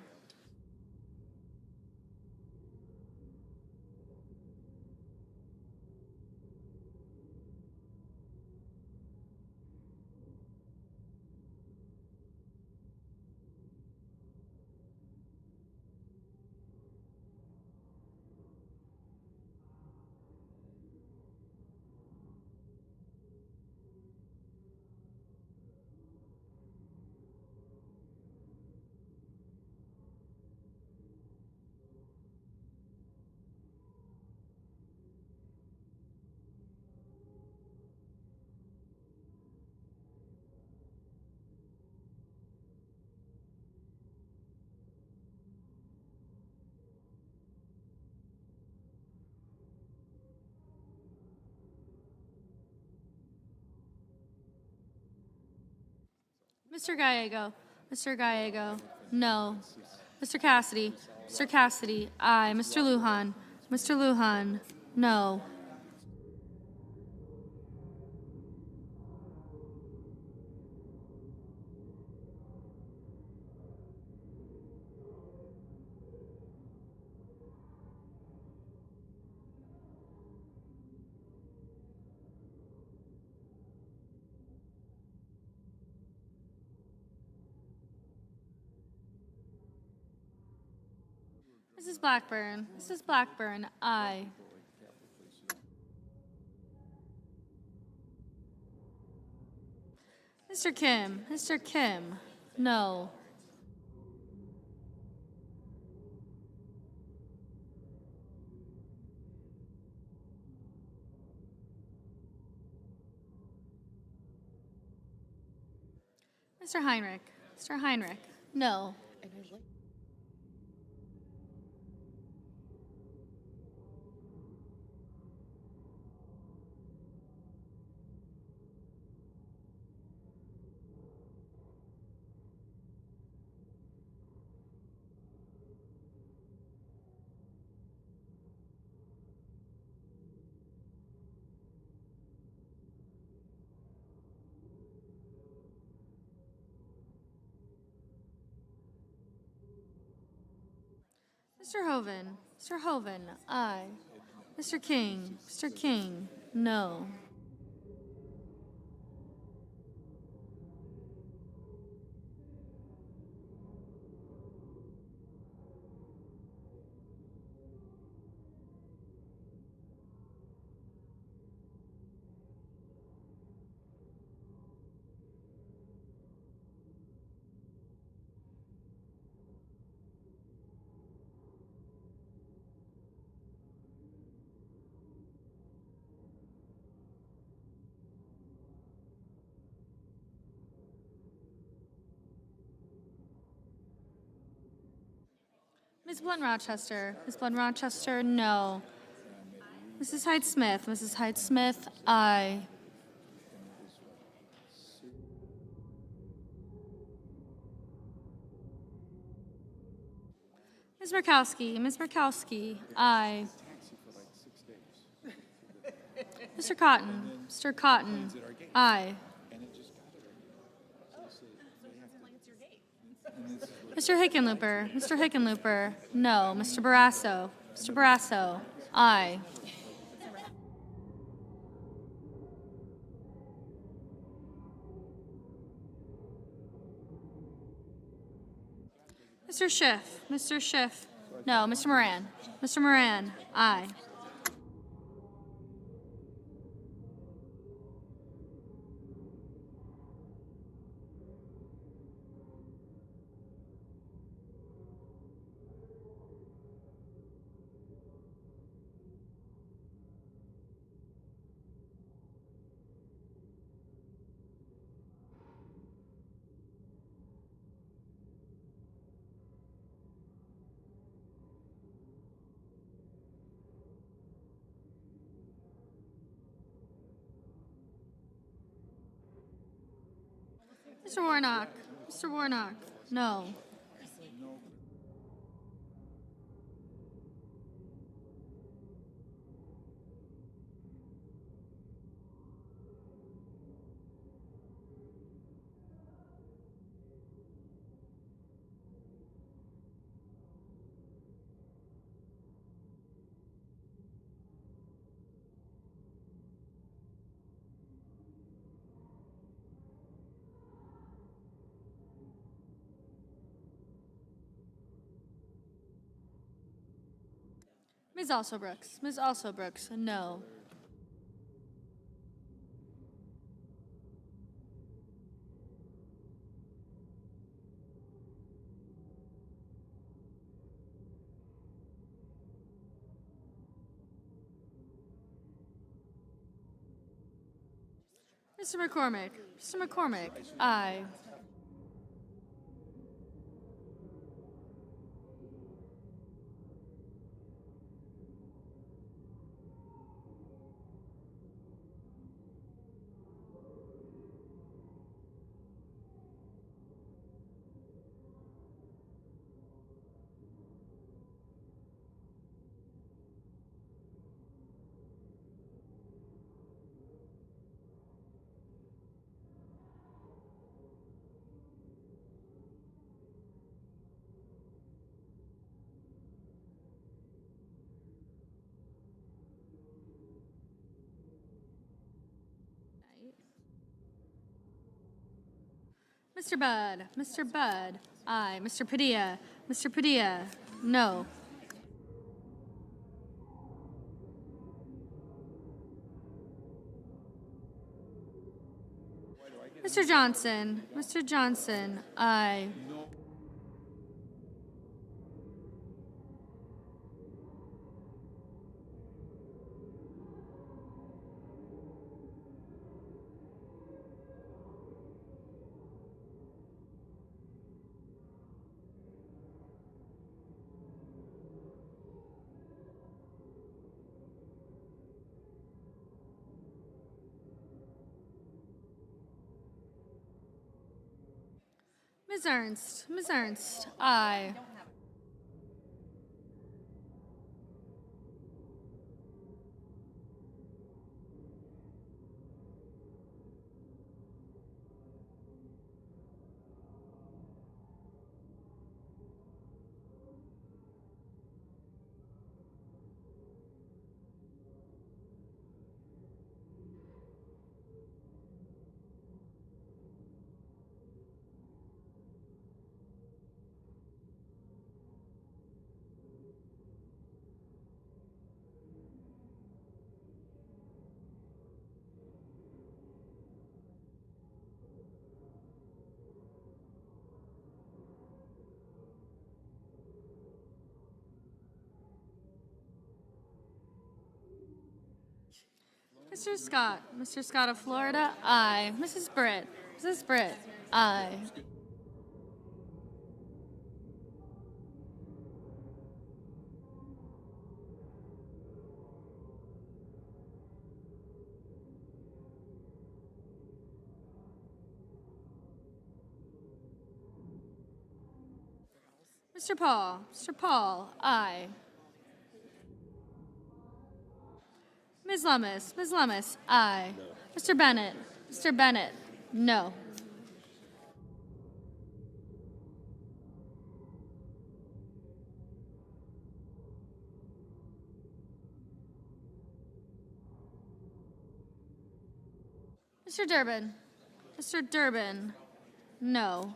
Mr. Gallego, no. Mr. Cassidy, aye. Mr. Lujan, no. Mrs. Blackburn, aye. Mr. Kim, no. Mr. Heinrich, no. Mr. Hoven, aye. Mr. King, no. Ms. Blunt Rochester, no. Mrs. Hyde Smith, aye. Ms. Murkowski, aye. Mr. Cotton, aye. Mr. Hickenlooper. Mr. Hickenlooper. No. Mr. Barrasso. Mr. Barrasso. Aye. Mr. Schiff. Mr. Schiff. No. Mr. Moran. Mr. Moran. Aye. Mr. Warnock. Mr. Warnock. No. Ms. Alsobrooks. Ms. Alsobrooks. No. Mr. McCormick. Mr. McCormick. Aye. Mr. Budd. Mr. Budd. Aye. Mr. Padilla. Mr. Padilla. No. Mr. Johnson. Mr. Johnson. Aye. Ms. Ernst. Ms. Ernst. Aye. Mr. Scott. Mr. Scott of Florida. Aye. Mrs. Britt. Mrs. Britt. Aye. Mr. Paul. Mr. Paul. Aye. Ms. Lummis. Ms. Lummis. Aye. No. Mr. Bennett. Mr. Bennett. No. Mr. Durbin. Mr. Durbin. No.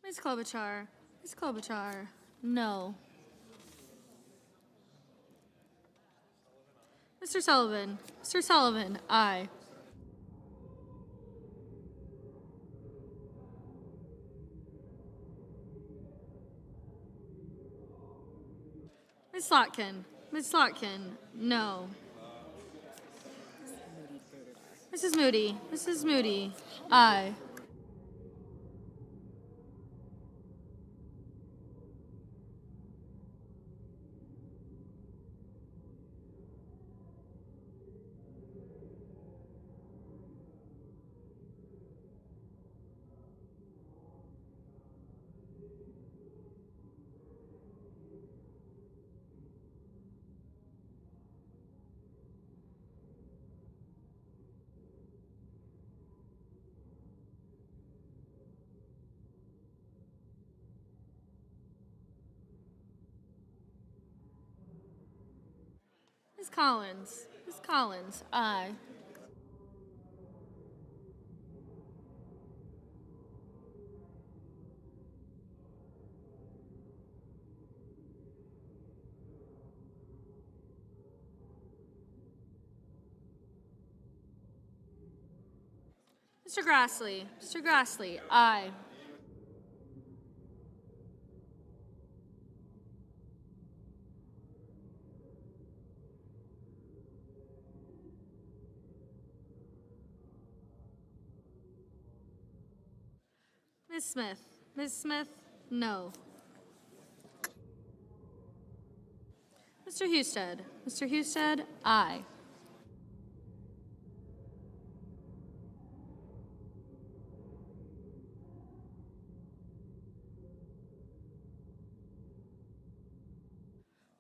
Ms. Klobuchar. Ms. Klobuchar. No. Mr. Sullivan. Mr. Sullivan. Aye. Ms. Slotkin. Ms. Slotkin. No. Mrs. Moody. Mrs. Moody. Aye. Ms. Collins. Ms. Collins. Aye. Mr. Grassley. Mr. Grassley. Aye. Ms. Smith. Ms. Smith. No. Mr. Husted. Mr. Husted. Aye.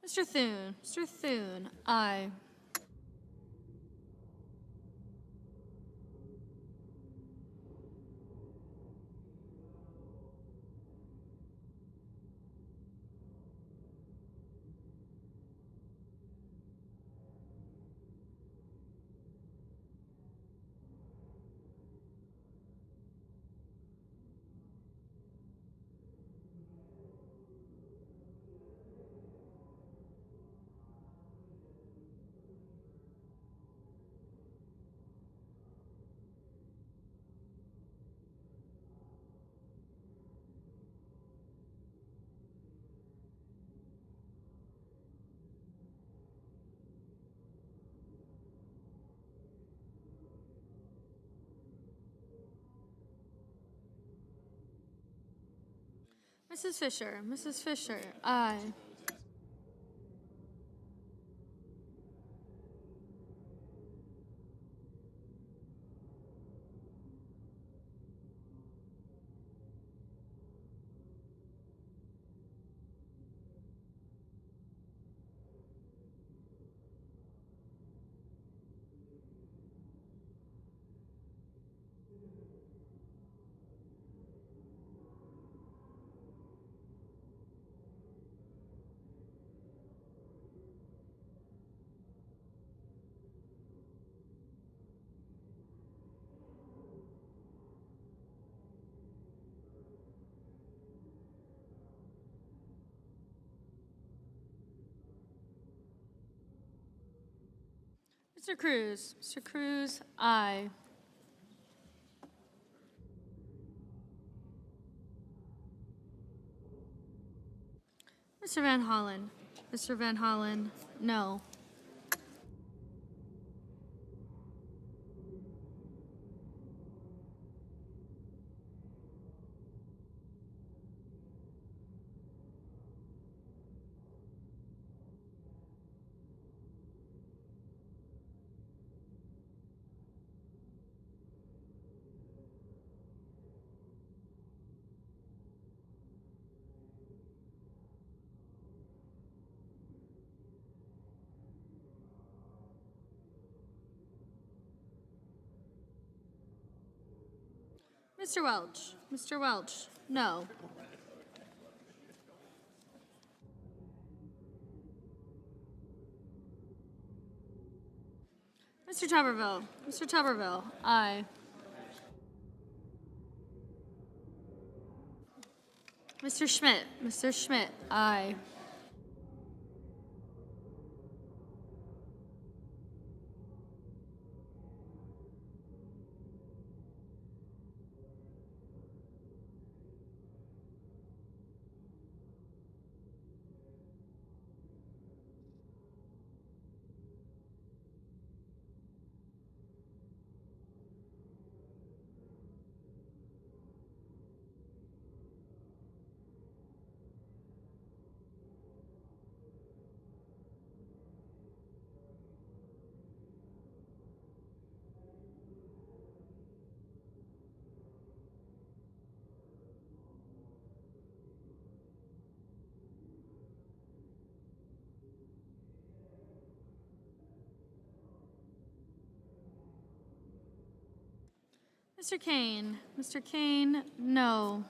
Mr. Thune. Mr. Thune. Aye. Mrs. Fisher. Mrs. Fisher. Aye. Mr. Cruz, aye. Mr. Van Hollen, no. Mr. Welch, no. Mr. Tuberville, aye. Mr. Schmidt, aye. Mr. Kane, no.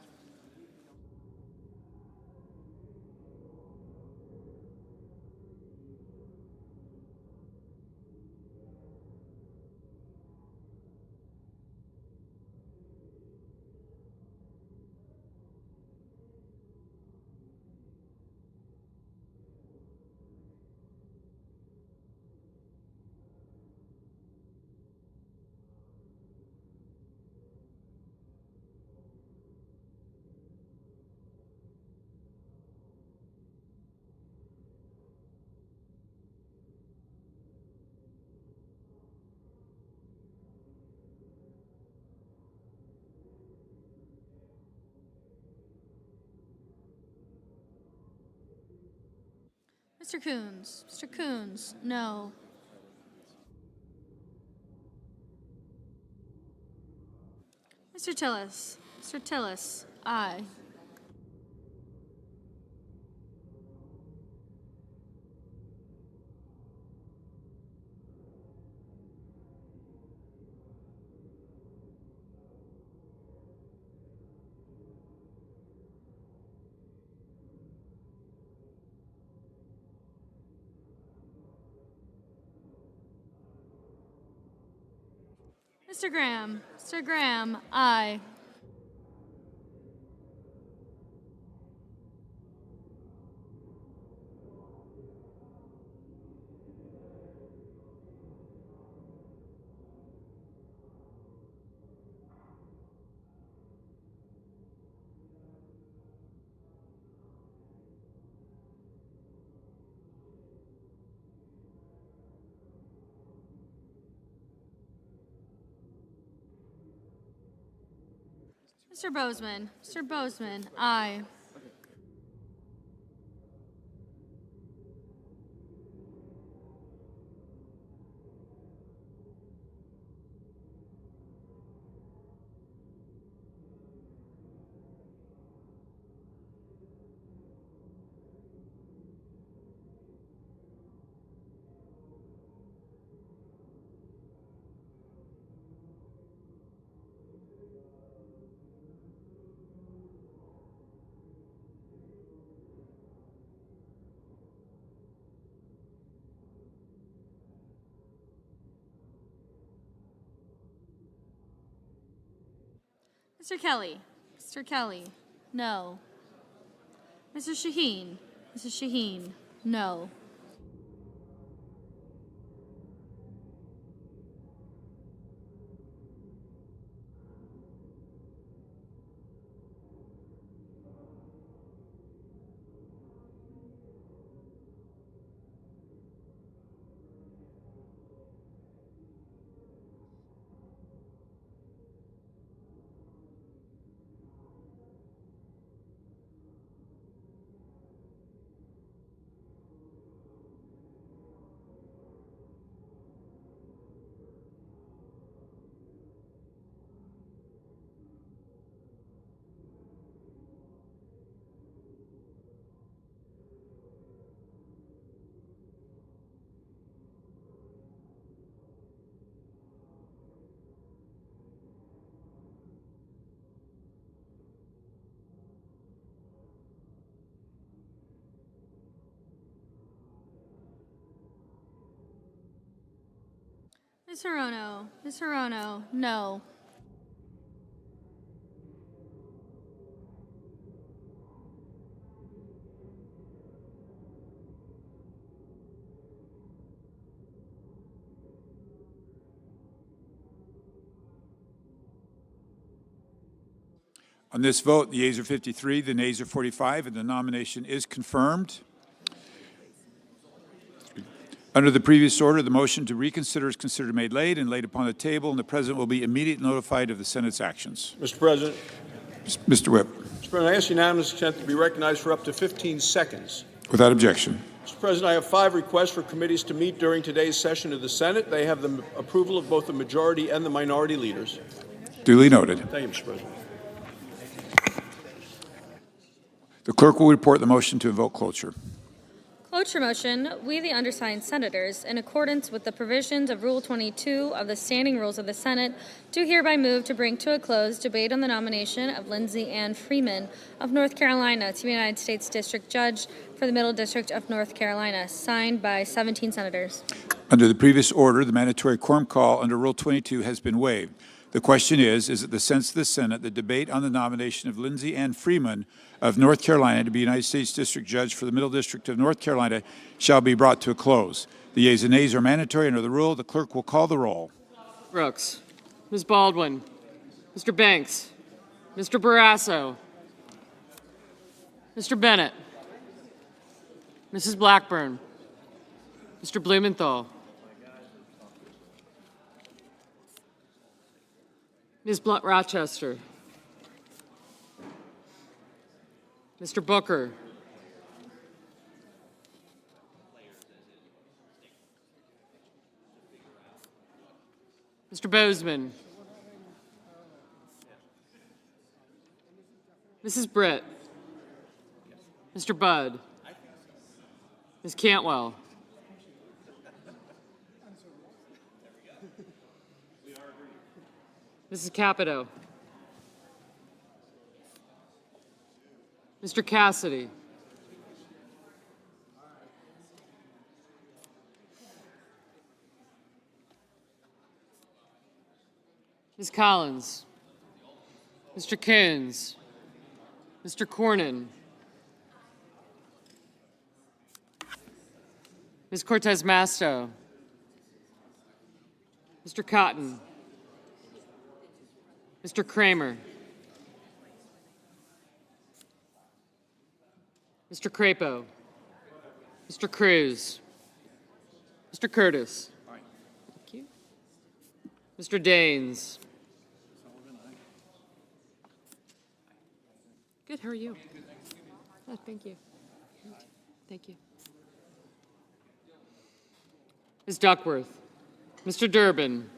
Mr. Coons, no. Mr. Tillis, aye. Mr. Graham, aye. Mr. Bozeman, aye. Mr. Kelly, no. Mrs. Shaheen, no. Ms. Hirono. Ms. Hirono, no. On this vote, the yeas are 53, the nays are 45, and the nomination is confirmed. Under the previous order, the motion to reconsider is considered made laid and laid upon the table, and the President will be immediately notified of the Senate's actions. Mr. President. Mr. Whip. Mr. President, I ask unanimous consent to be recognized for up to 15 seconds. Without objection. Mr. President, I have 5 requests for committees to meet during today's session of the Senate. They have the approval of both the majority and the minority leaders. Duly noted. Thank you, Mr. President. The clerk will report the motion to invoke cloture. Cloture motion, we the undersigned senators, in accordance with the provisions of Rule 22 of the Standing Rules of the Senate, do hereby move to bring to a close debate on the nomination of Lindsay Ann Freeman of North Carolina to be United States District Judge for the Middle District of North Carolina, signed by 17 senators. Under the previous order, the mandatory quorum call under Rule 22 has been waived. The question is it the sense of the Senate that debate on the nomination of Lindsay Ann Freeman of North Carolina to be United States District Judge for the Middle District of North Carolina shall be brought to a close? The yeas and nays are mandatory under the rule. The clerk will call the roll. Brooks. Ms. Baldwin. Mr. Banks. Mr. Barrasso. Mr. Bennett. Mrs. Blackburn. Mr. Blumenthal. Ms. Blunt Rochester. Mr. Booker. Mr. Bozeman. Mrs. Britt. Mr. Budd. Ms. Cantwell. Mrs. Capito. Mr. Cassidy. Ms. Collins. Mr. Coons. Mr. Cornyn. Ms. Cortez Masto. Mr. Cotton. Mr. Kramer. Mr. Crapo. Mr. Cruz. Mr. Curtis. Thank you. Mr. Daines. Good, how are you? Oh, thank you. Thank you. Ms. Duckworth. Mr. Durbin.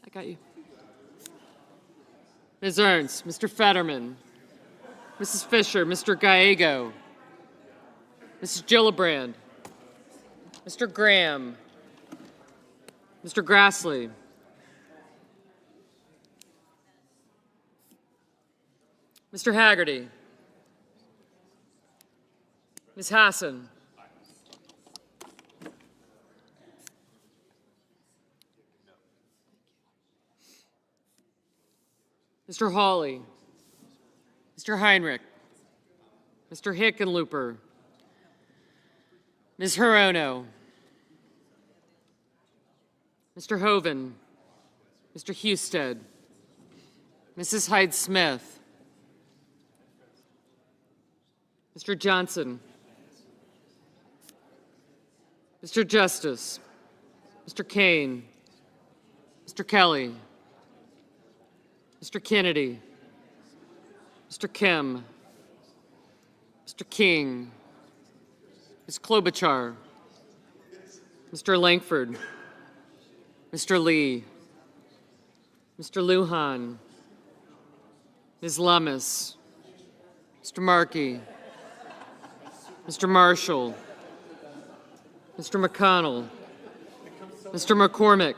I got you. Ms. Ernst. Mr. Fetterman. Mrs. Fisher. Mr. Gallego. Mrs. Gillibrand. Mr. Graham. Mr. Grassley. Mr. Haggerty. Ms. Hassan. Mr. Hawley. Mr. Heinrich. Mr. Hickenlooper. Ms. Hirono. Mr. Hoven. Mr. Husted. Mrs. Hyde-Smith. Mr. Johnson. Mr. Justice. Mr. Kane. Mr. Kelly. Mr. Kennedy. Mr. Kim. Mr. King. Ms. Klobuchar. Mr. Langford. Mr. Lee. Mr. Lujan. Ms. Lummis. Mr. Markey. Mr. Marshall. Mr. McConnell. Mr. McCormick.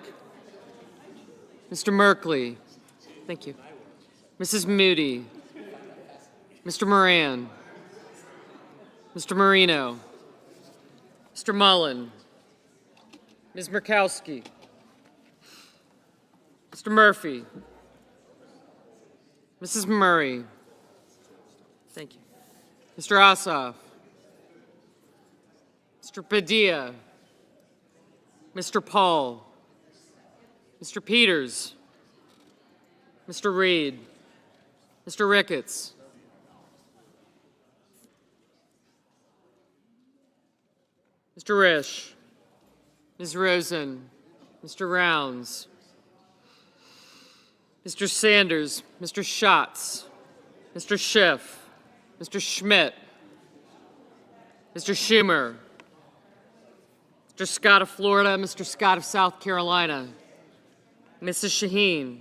Mr. Merkley. Thank you. Mrs. Moody. Mr. Moran. Mr. Marino. Mr. Mullen. Ms. Murkowski, Mr. Murphy, Mrs. Murray, thank you, Mr. Ossoff, Mr. Padilla, Mr. Paul, Mr. Peters, Mr. Reed, Mr. Ricketts, Mr. Risch, Ms. Rosen, Mr. Rounds, Mr. Sanders, Mr. Schatz, Mr. Schiff, Mr. Schmidt, Mr. Schumer, Mr. Scott of Florida, Mr. Scott of South Carolina, Mrs. Shaheen,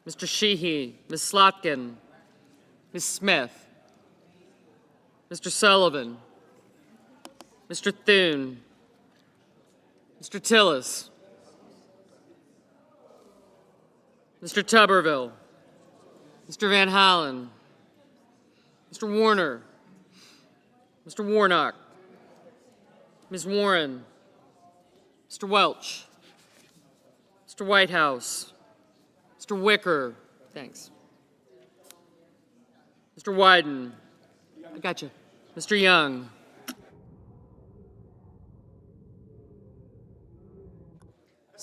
Mr. Sheehy, Ms. Slotkin, Ms. Smith, Mr. Sullivan, Mr. Thune, Mr. Tillis, Mr. Tuberville, Mr. Van Hollen, Mr. Warner, Mr. Warnock, Ms. Warren, Mr. Welch, Mr. Whitehouse, Mr. Wicker, thanks, Mr. Wyden, I got you, Mr. Young,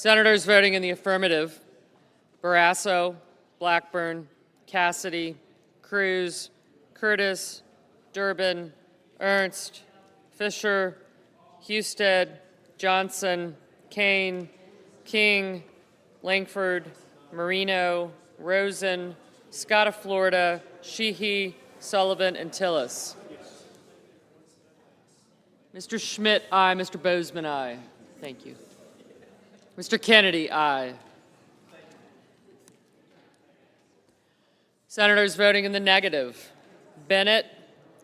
Senators voting in the affirmative: Barrasso, Blackburn, Cassidy, Cruz, Curtis, Durbin, Ernst, Fisher, Husted, Johnson, Kane, King, Langford, Marino, Rosen, Scott of Florida, Sheehy, Sullivan, and Tillis. Mr. Schmidt, aye. Mr. Bozeman, aye. Thank you. Mr. Kennedy, aye. Senators voting in the negative: Bennett,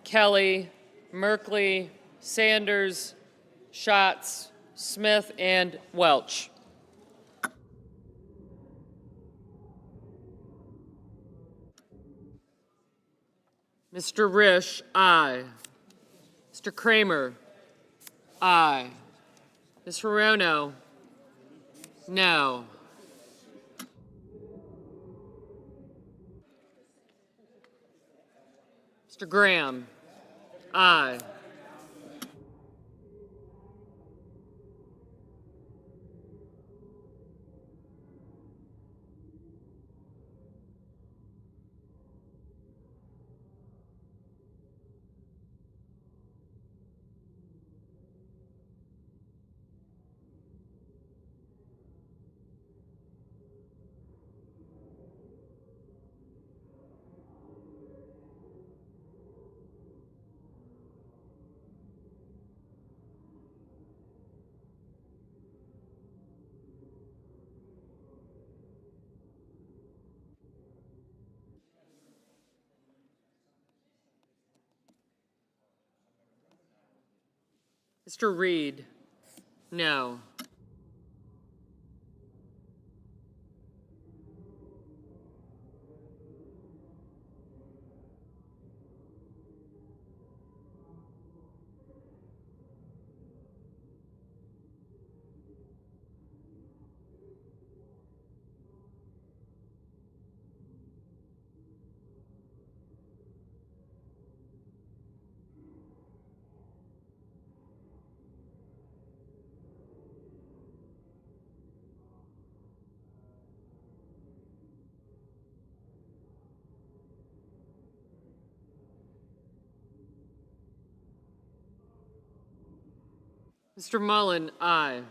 Kelly, Merkley, Sanders, Schatz, Smith, and Welch. Mr. Risch, aye. Mr. Kramer, aye. Ms. Hirono, no. Mr. Graham, aye. Mr. Reed, no. Mr. Mullen, aye.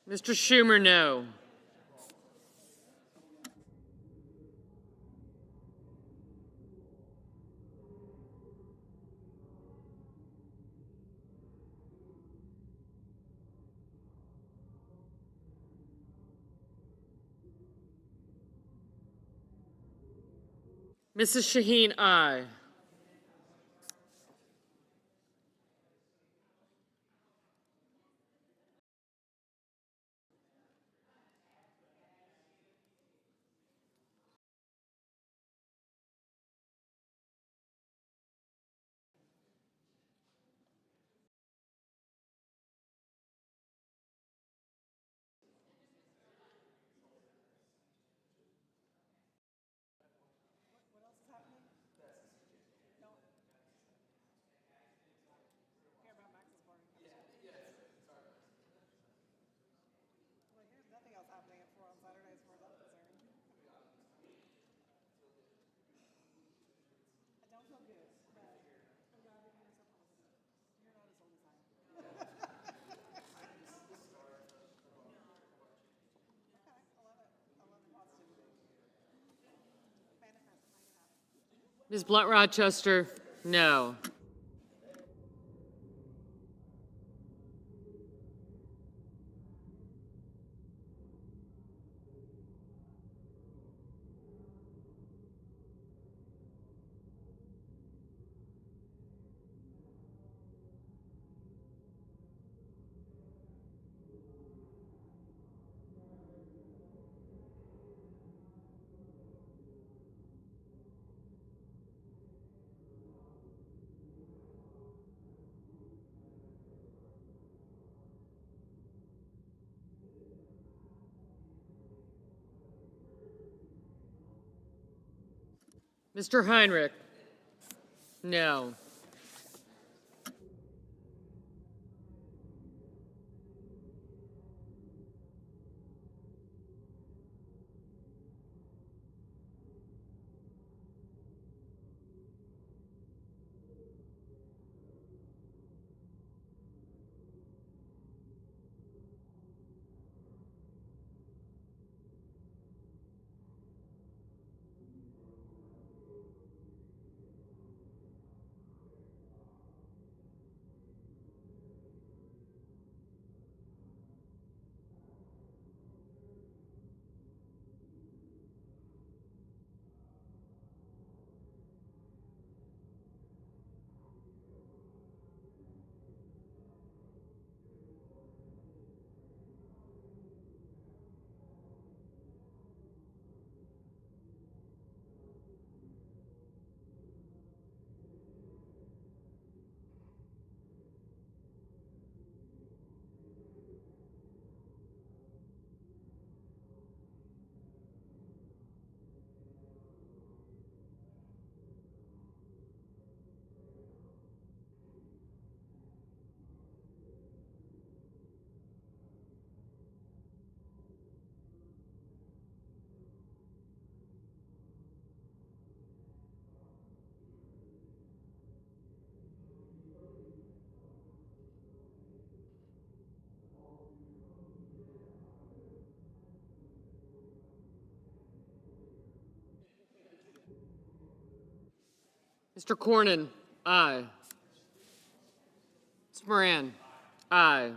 Mr. Schumer, no. Mrs. Shaheen, aye. Ms. Blunt Rochester, no. Mr. Heinrich, no. Mr. Cornyn, aye. Ms. Moran, aye.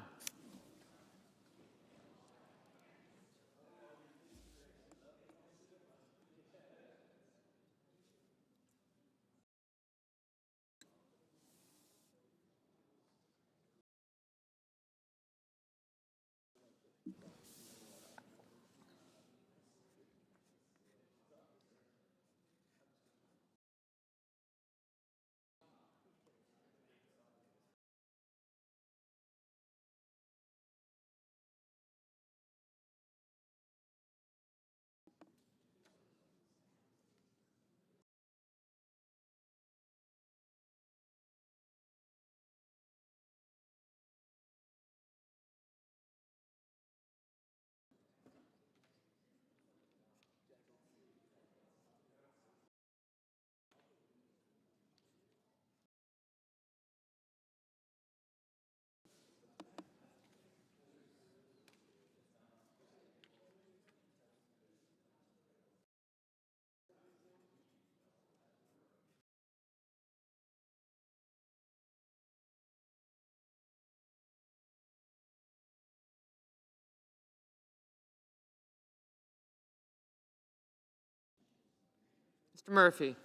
Mr. Murphy?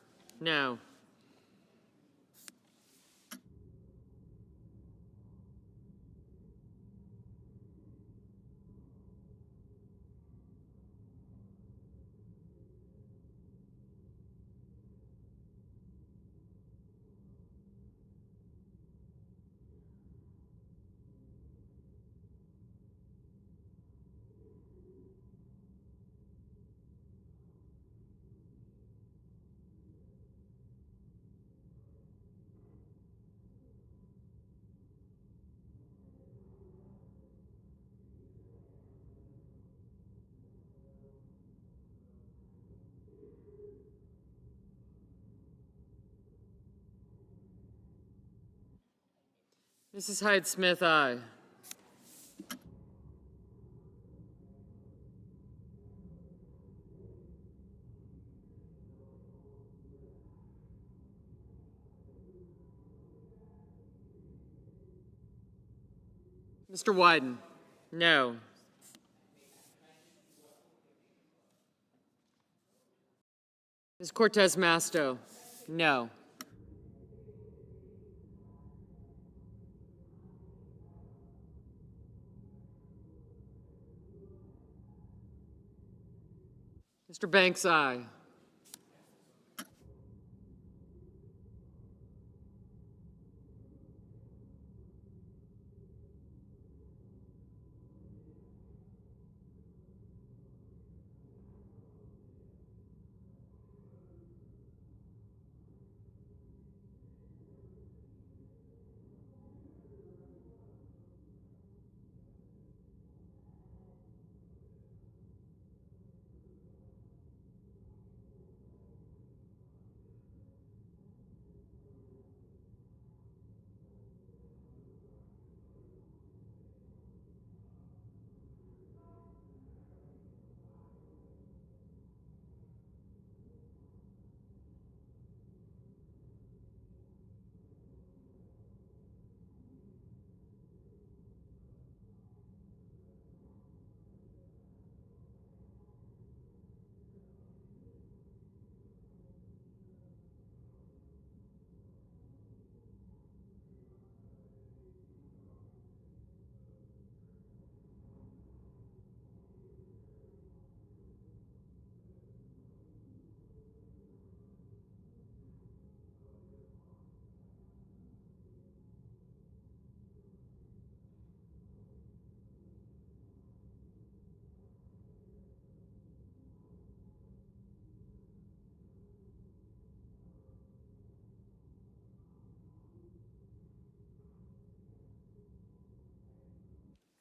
No. Mrs. Hyde-Smith, aye. Mr. Wyden? No. Ms. Cortez Masto? No. Mr. Banks, aye.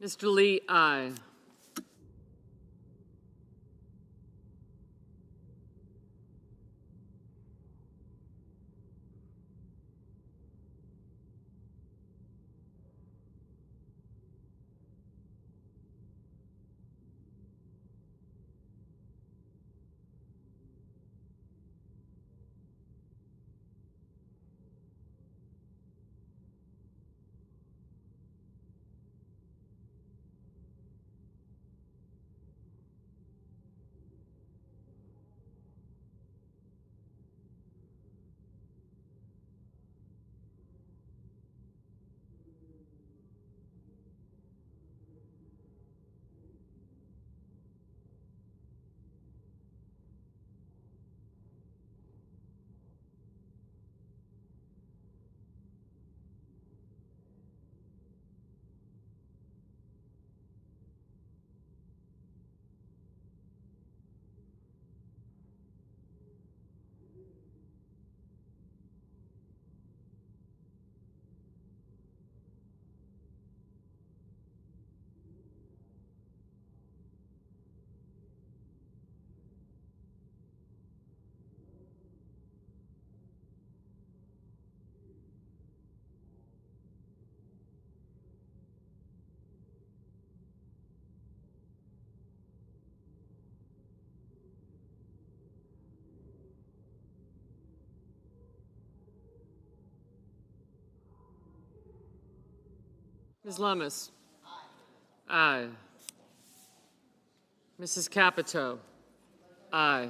Mr. Lee, aye. Ms. Lummis? Aye. Mrs. Capito? Aye.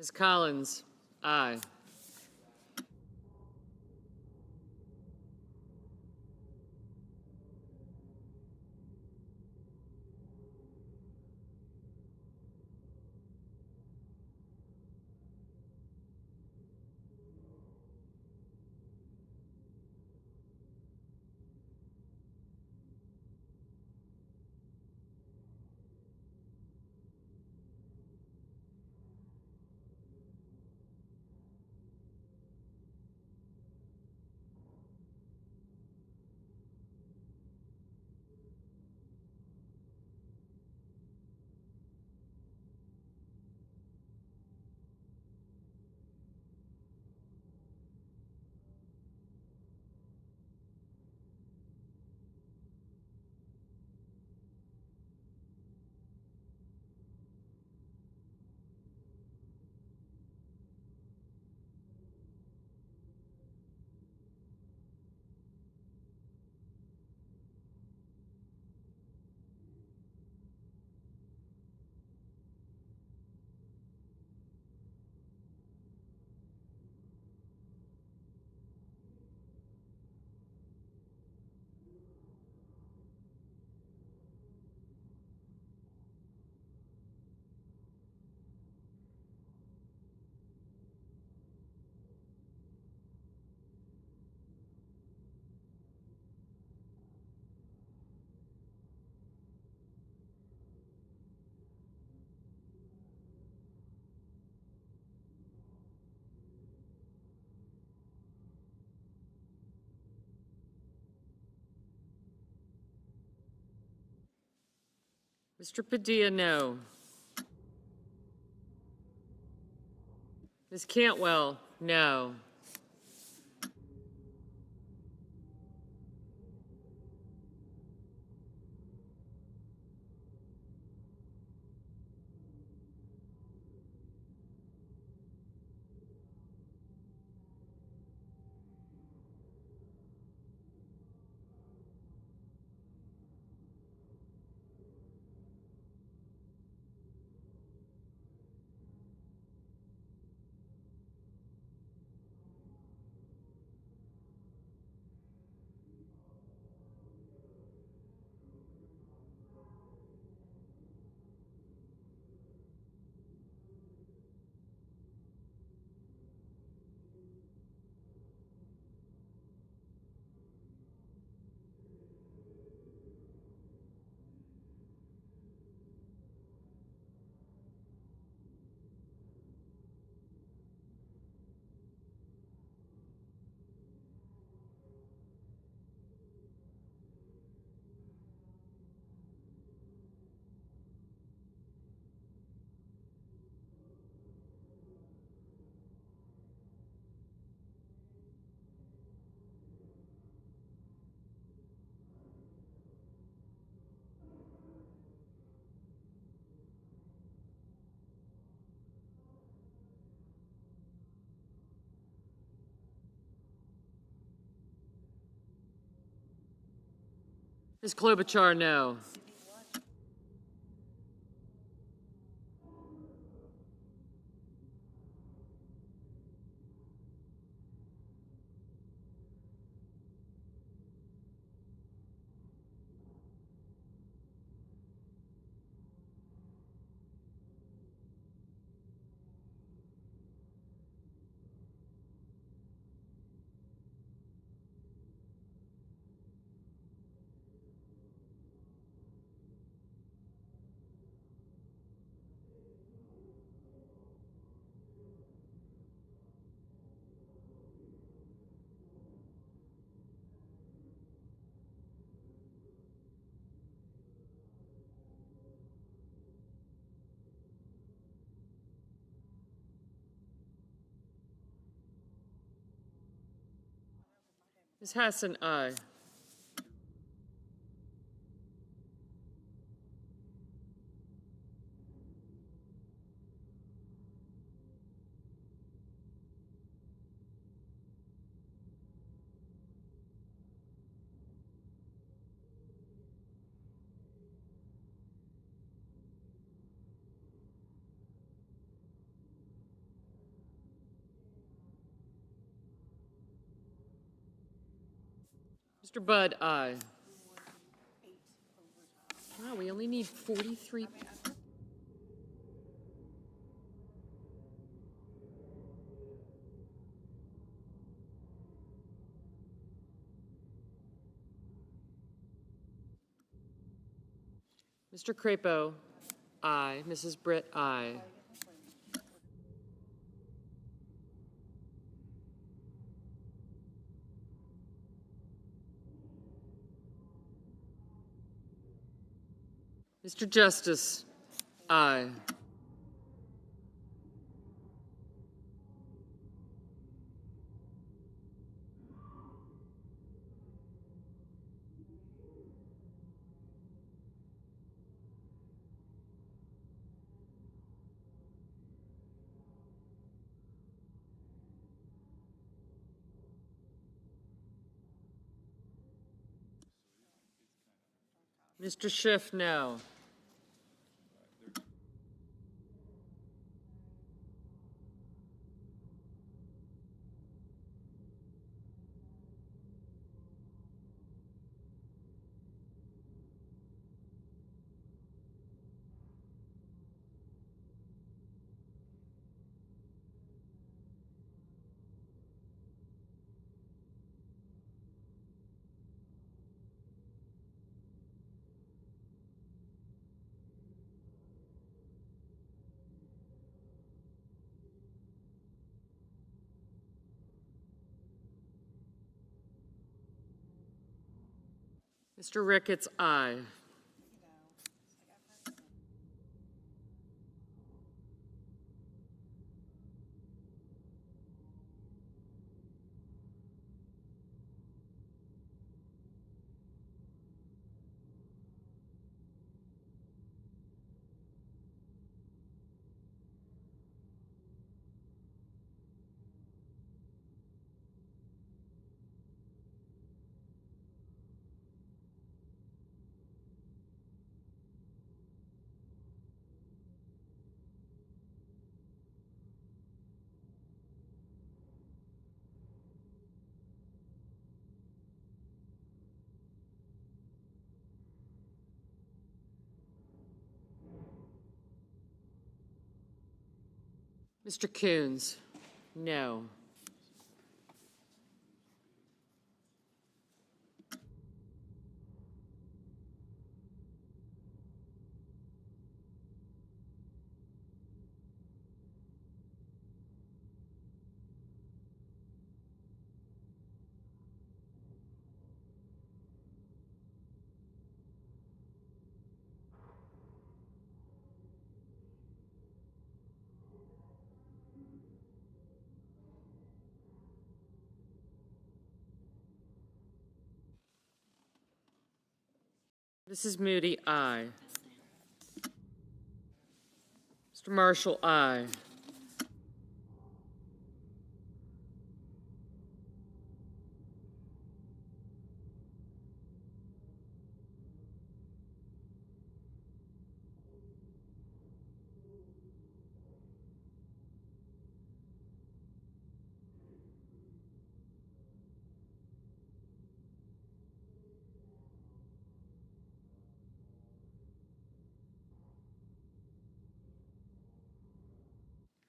Ms. Collins, aye. Mr. Padilla, no. Ms. Cantwell, no. Ms. Klobuchar, no. Ms. Hassan, aye. Mr. Budd, aye. Wow, we only need 43. Mr. Crapo, aye. Mrs. Britt, aye. Mr. Justice, aye. Mr. Schiff, no. Mr. Ricketts, aye. Mr. Coons, no. Mrs. Moody, aye. Mr. Marshall, aye.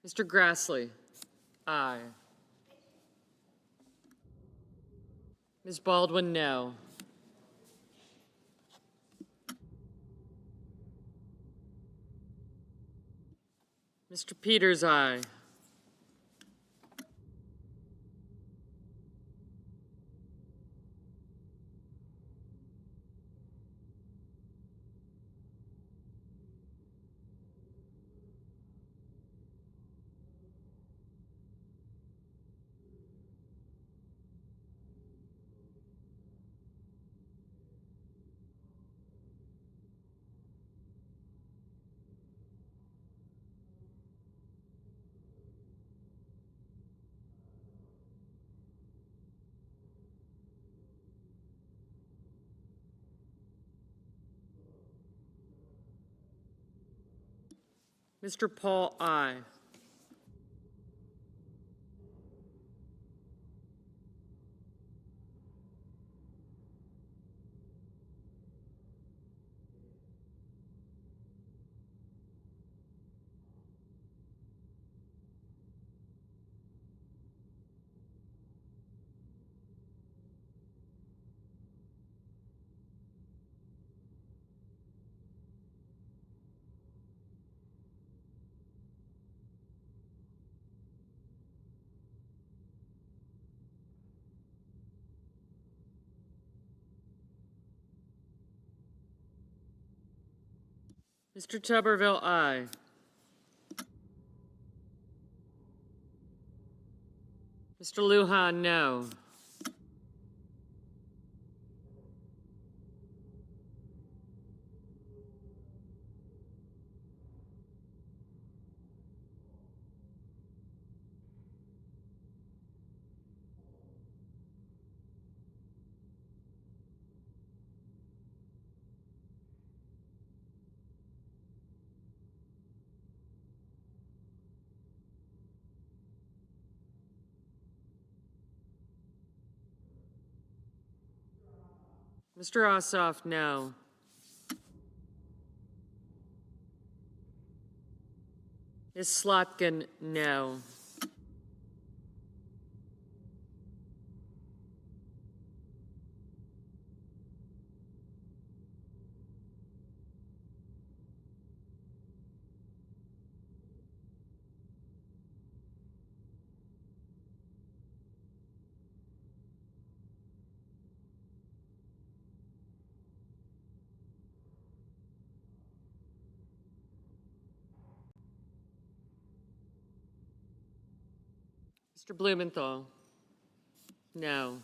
Mr. Grassley, aye. Ms. Baldwin, no. Mr. Peters, aye. Mr. Paul, aye. Mr. Tuberville, aye. Mr. Lujan, no. Mr. Ossoff, no. Ms. Slotkin, no. Mr. Blumenthal, no.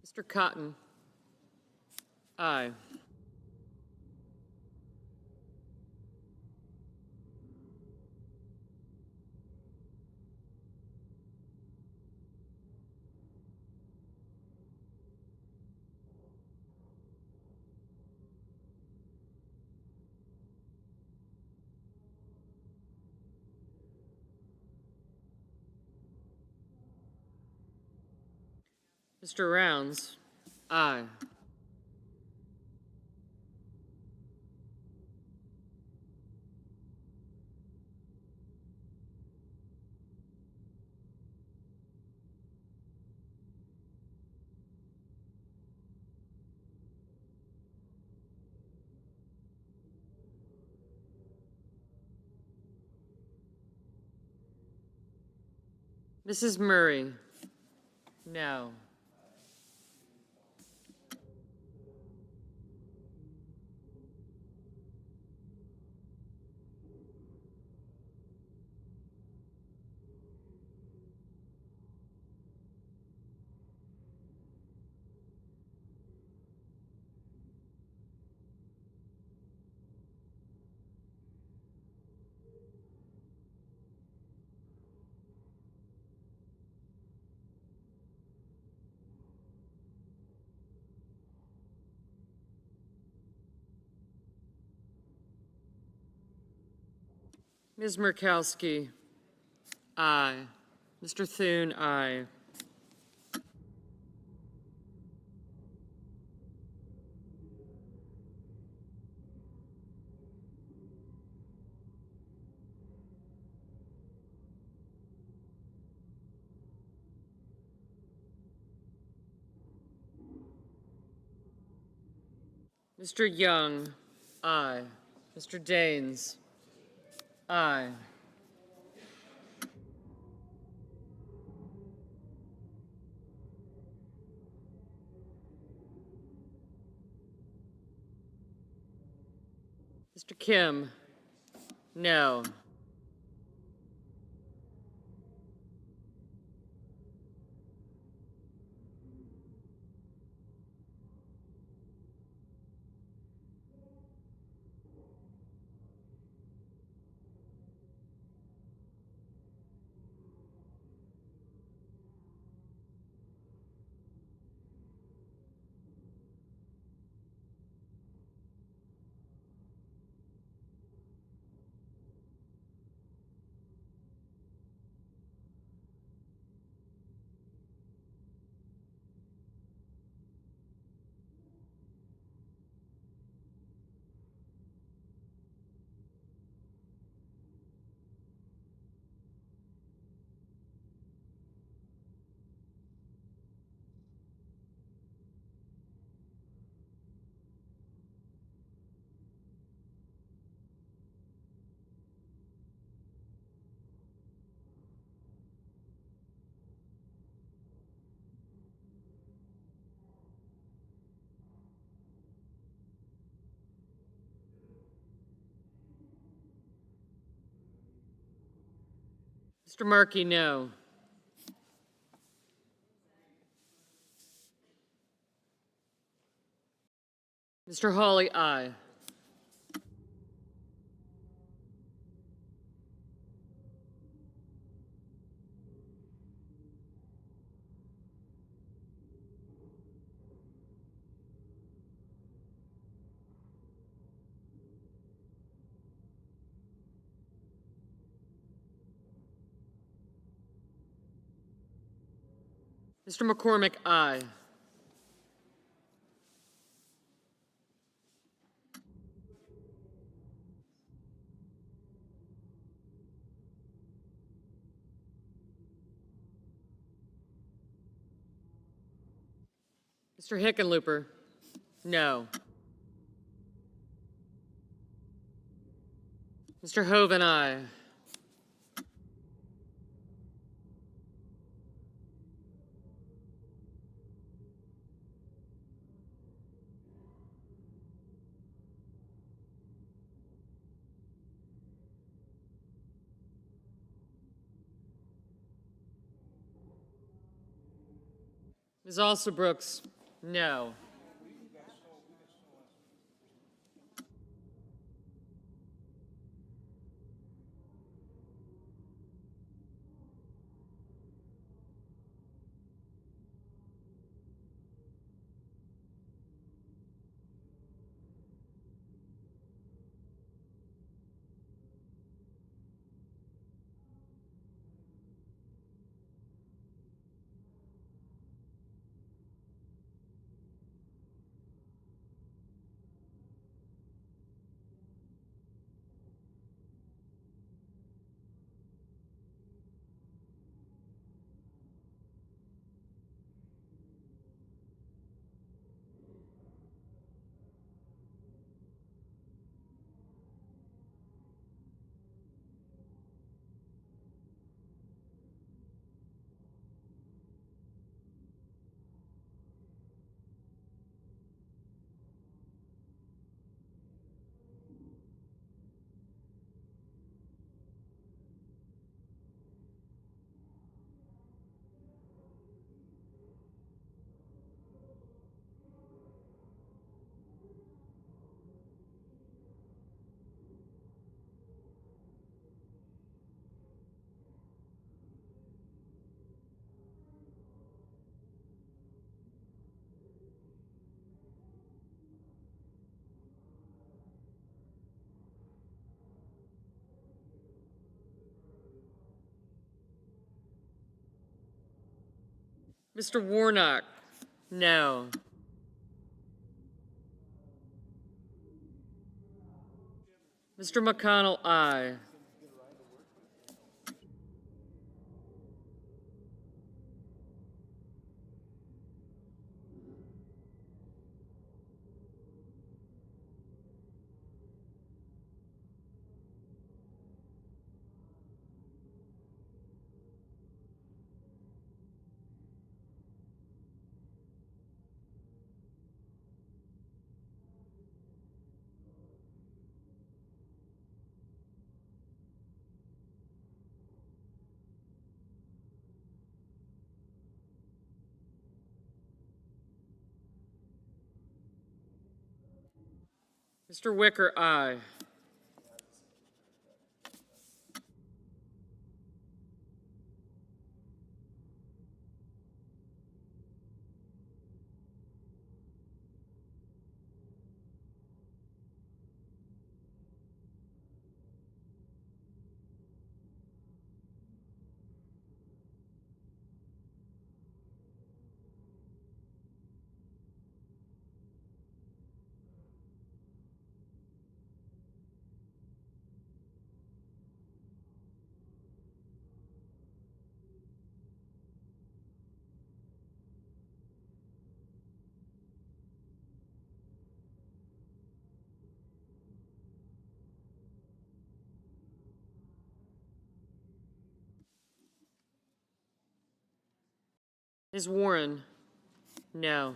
Mr. Cotton, aye. Mr. Rounds, aye. Mrs. Murray, no. Ms. Murkowski, aye. Mr. Thune, aye. Mr. Young, aye. Mr. Daines, aye. Mr. Kim, no. Mr. Markey, no. Mr. Hawley, aye. Mr. McCormick, aye. Mr. Hickenlooper, no. Mr. Hoven, aye. Ms. Alsobrooks, no. Mr. Warnock, no. Mr. McConnell, aye. Mr. Wicker, aye. Ms. Warren, no.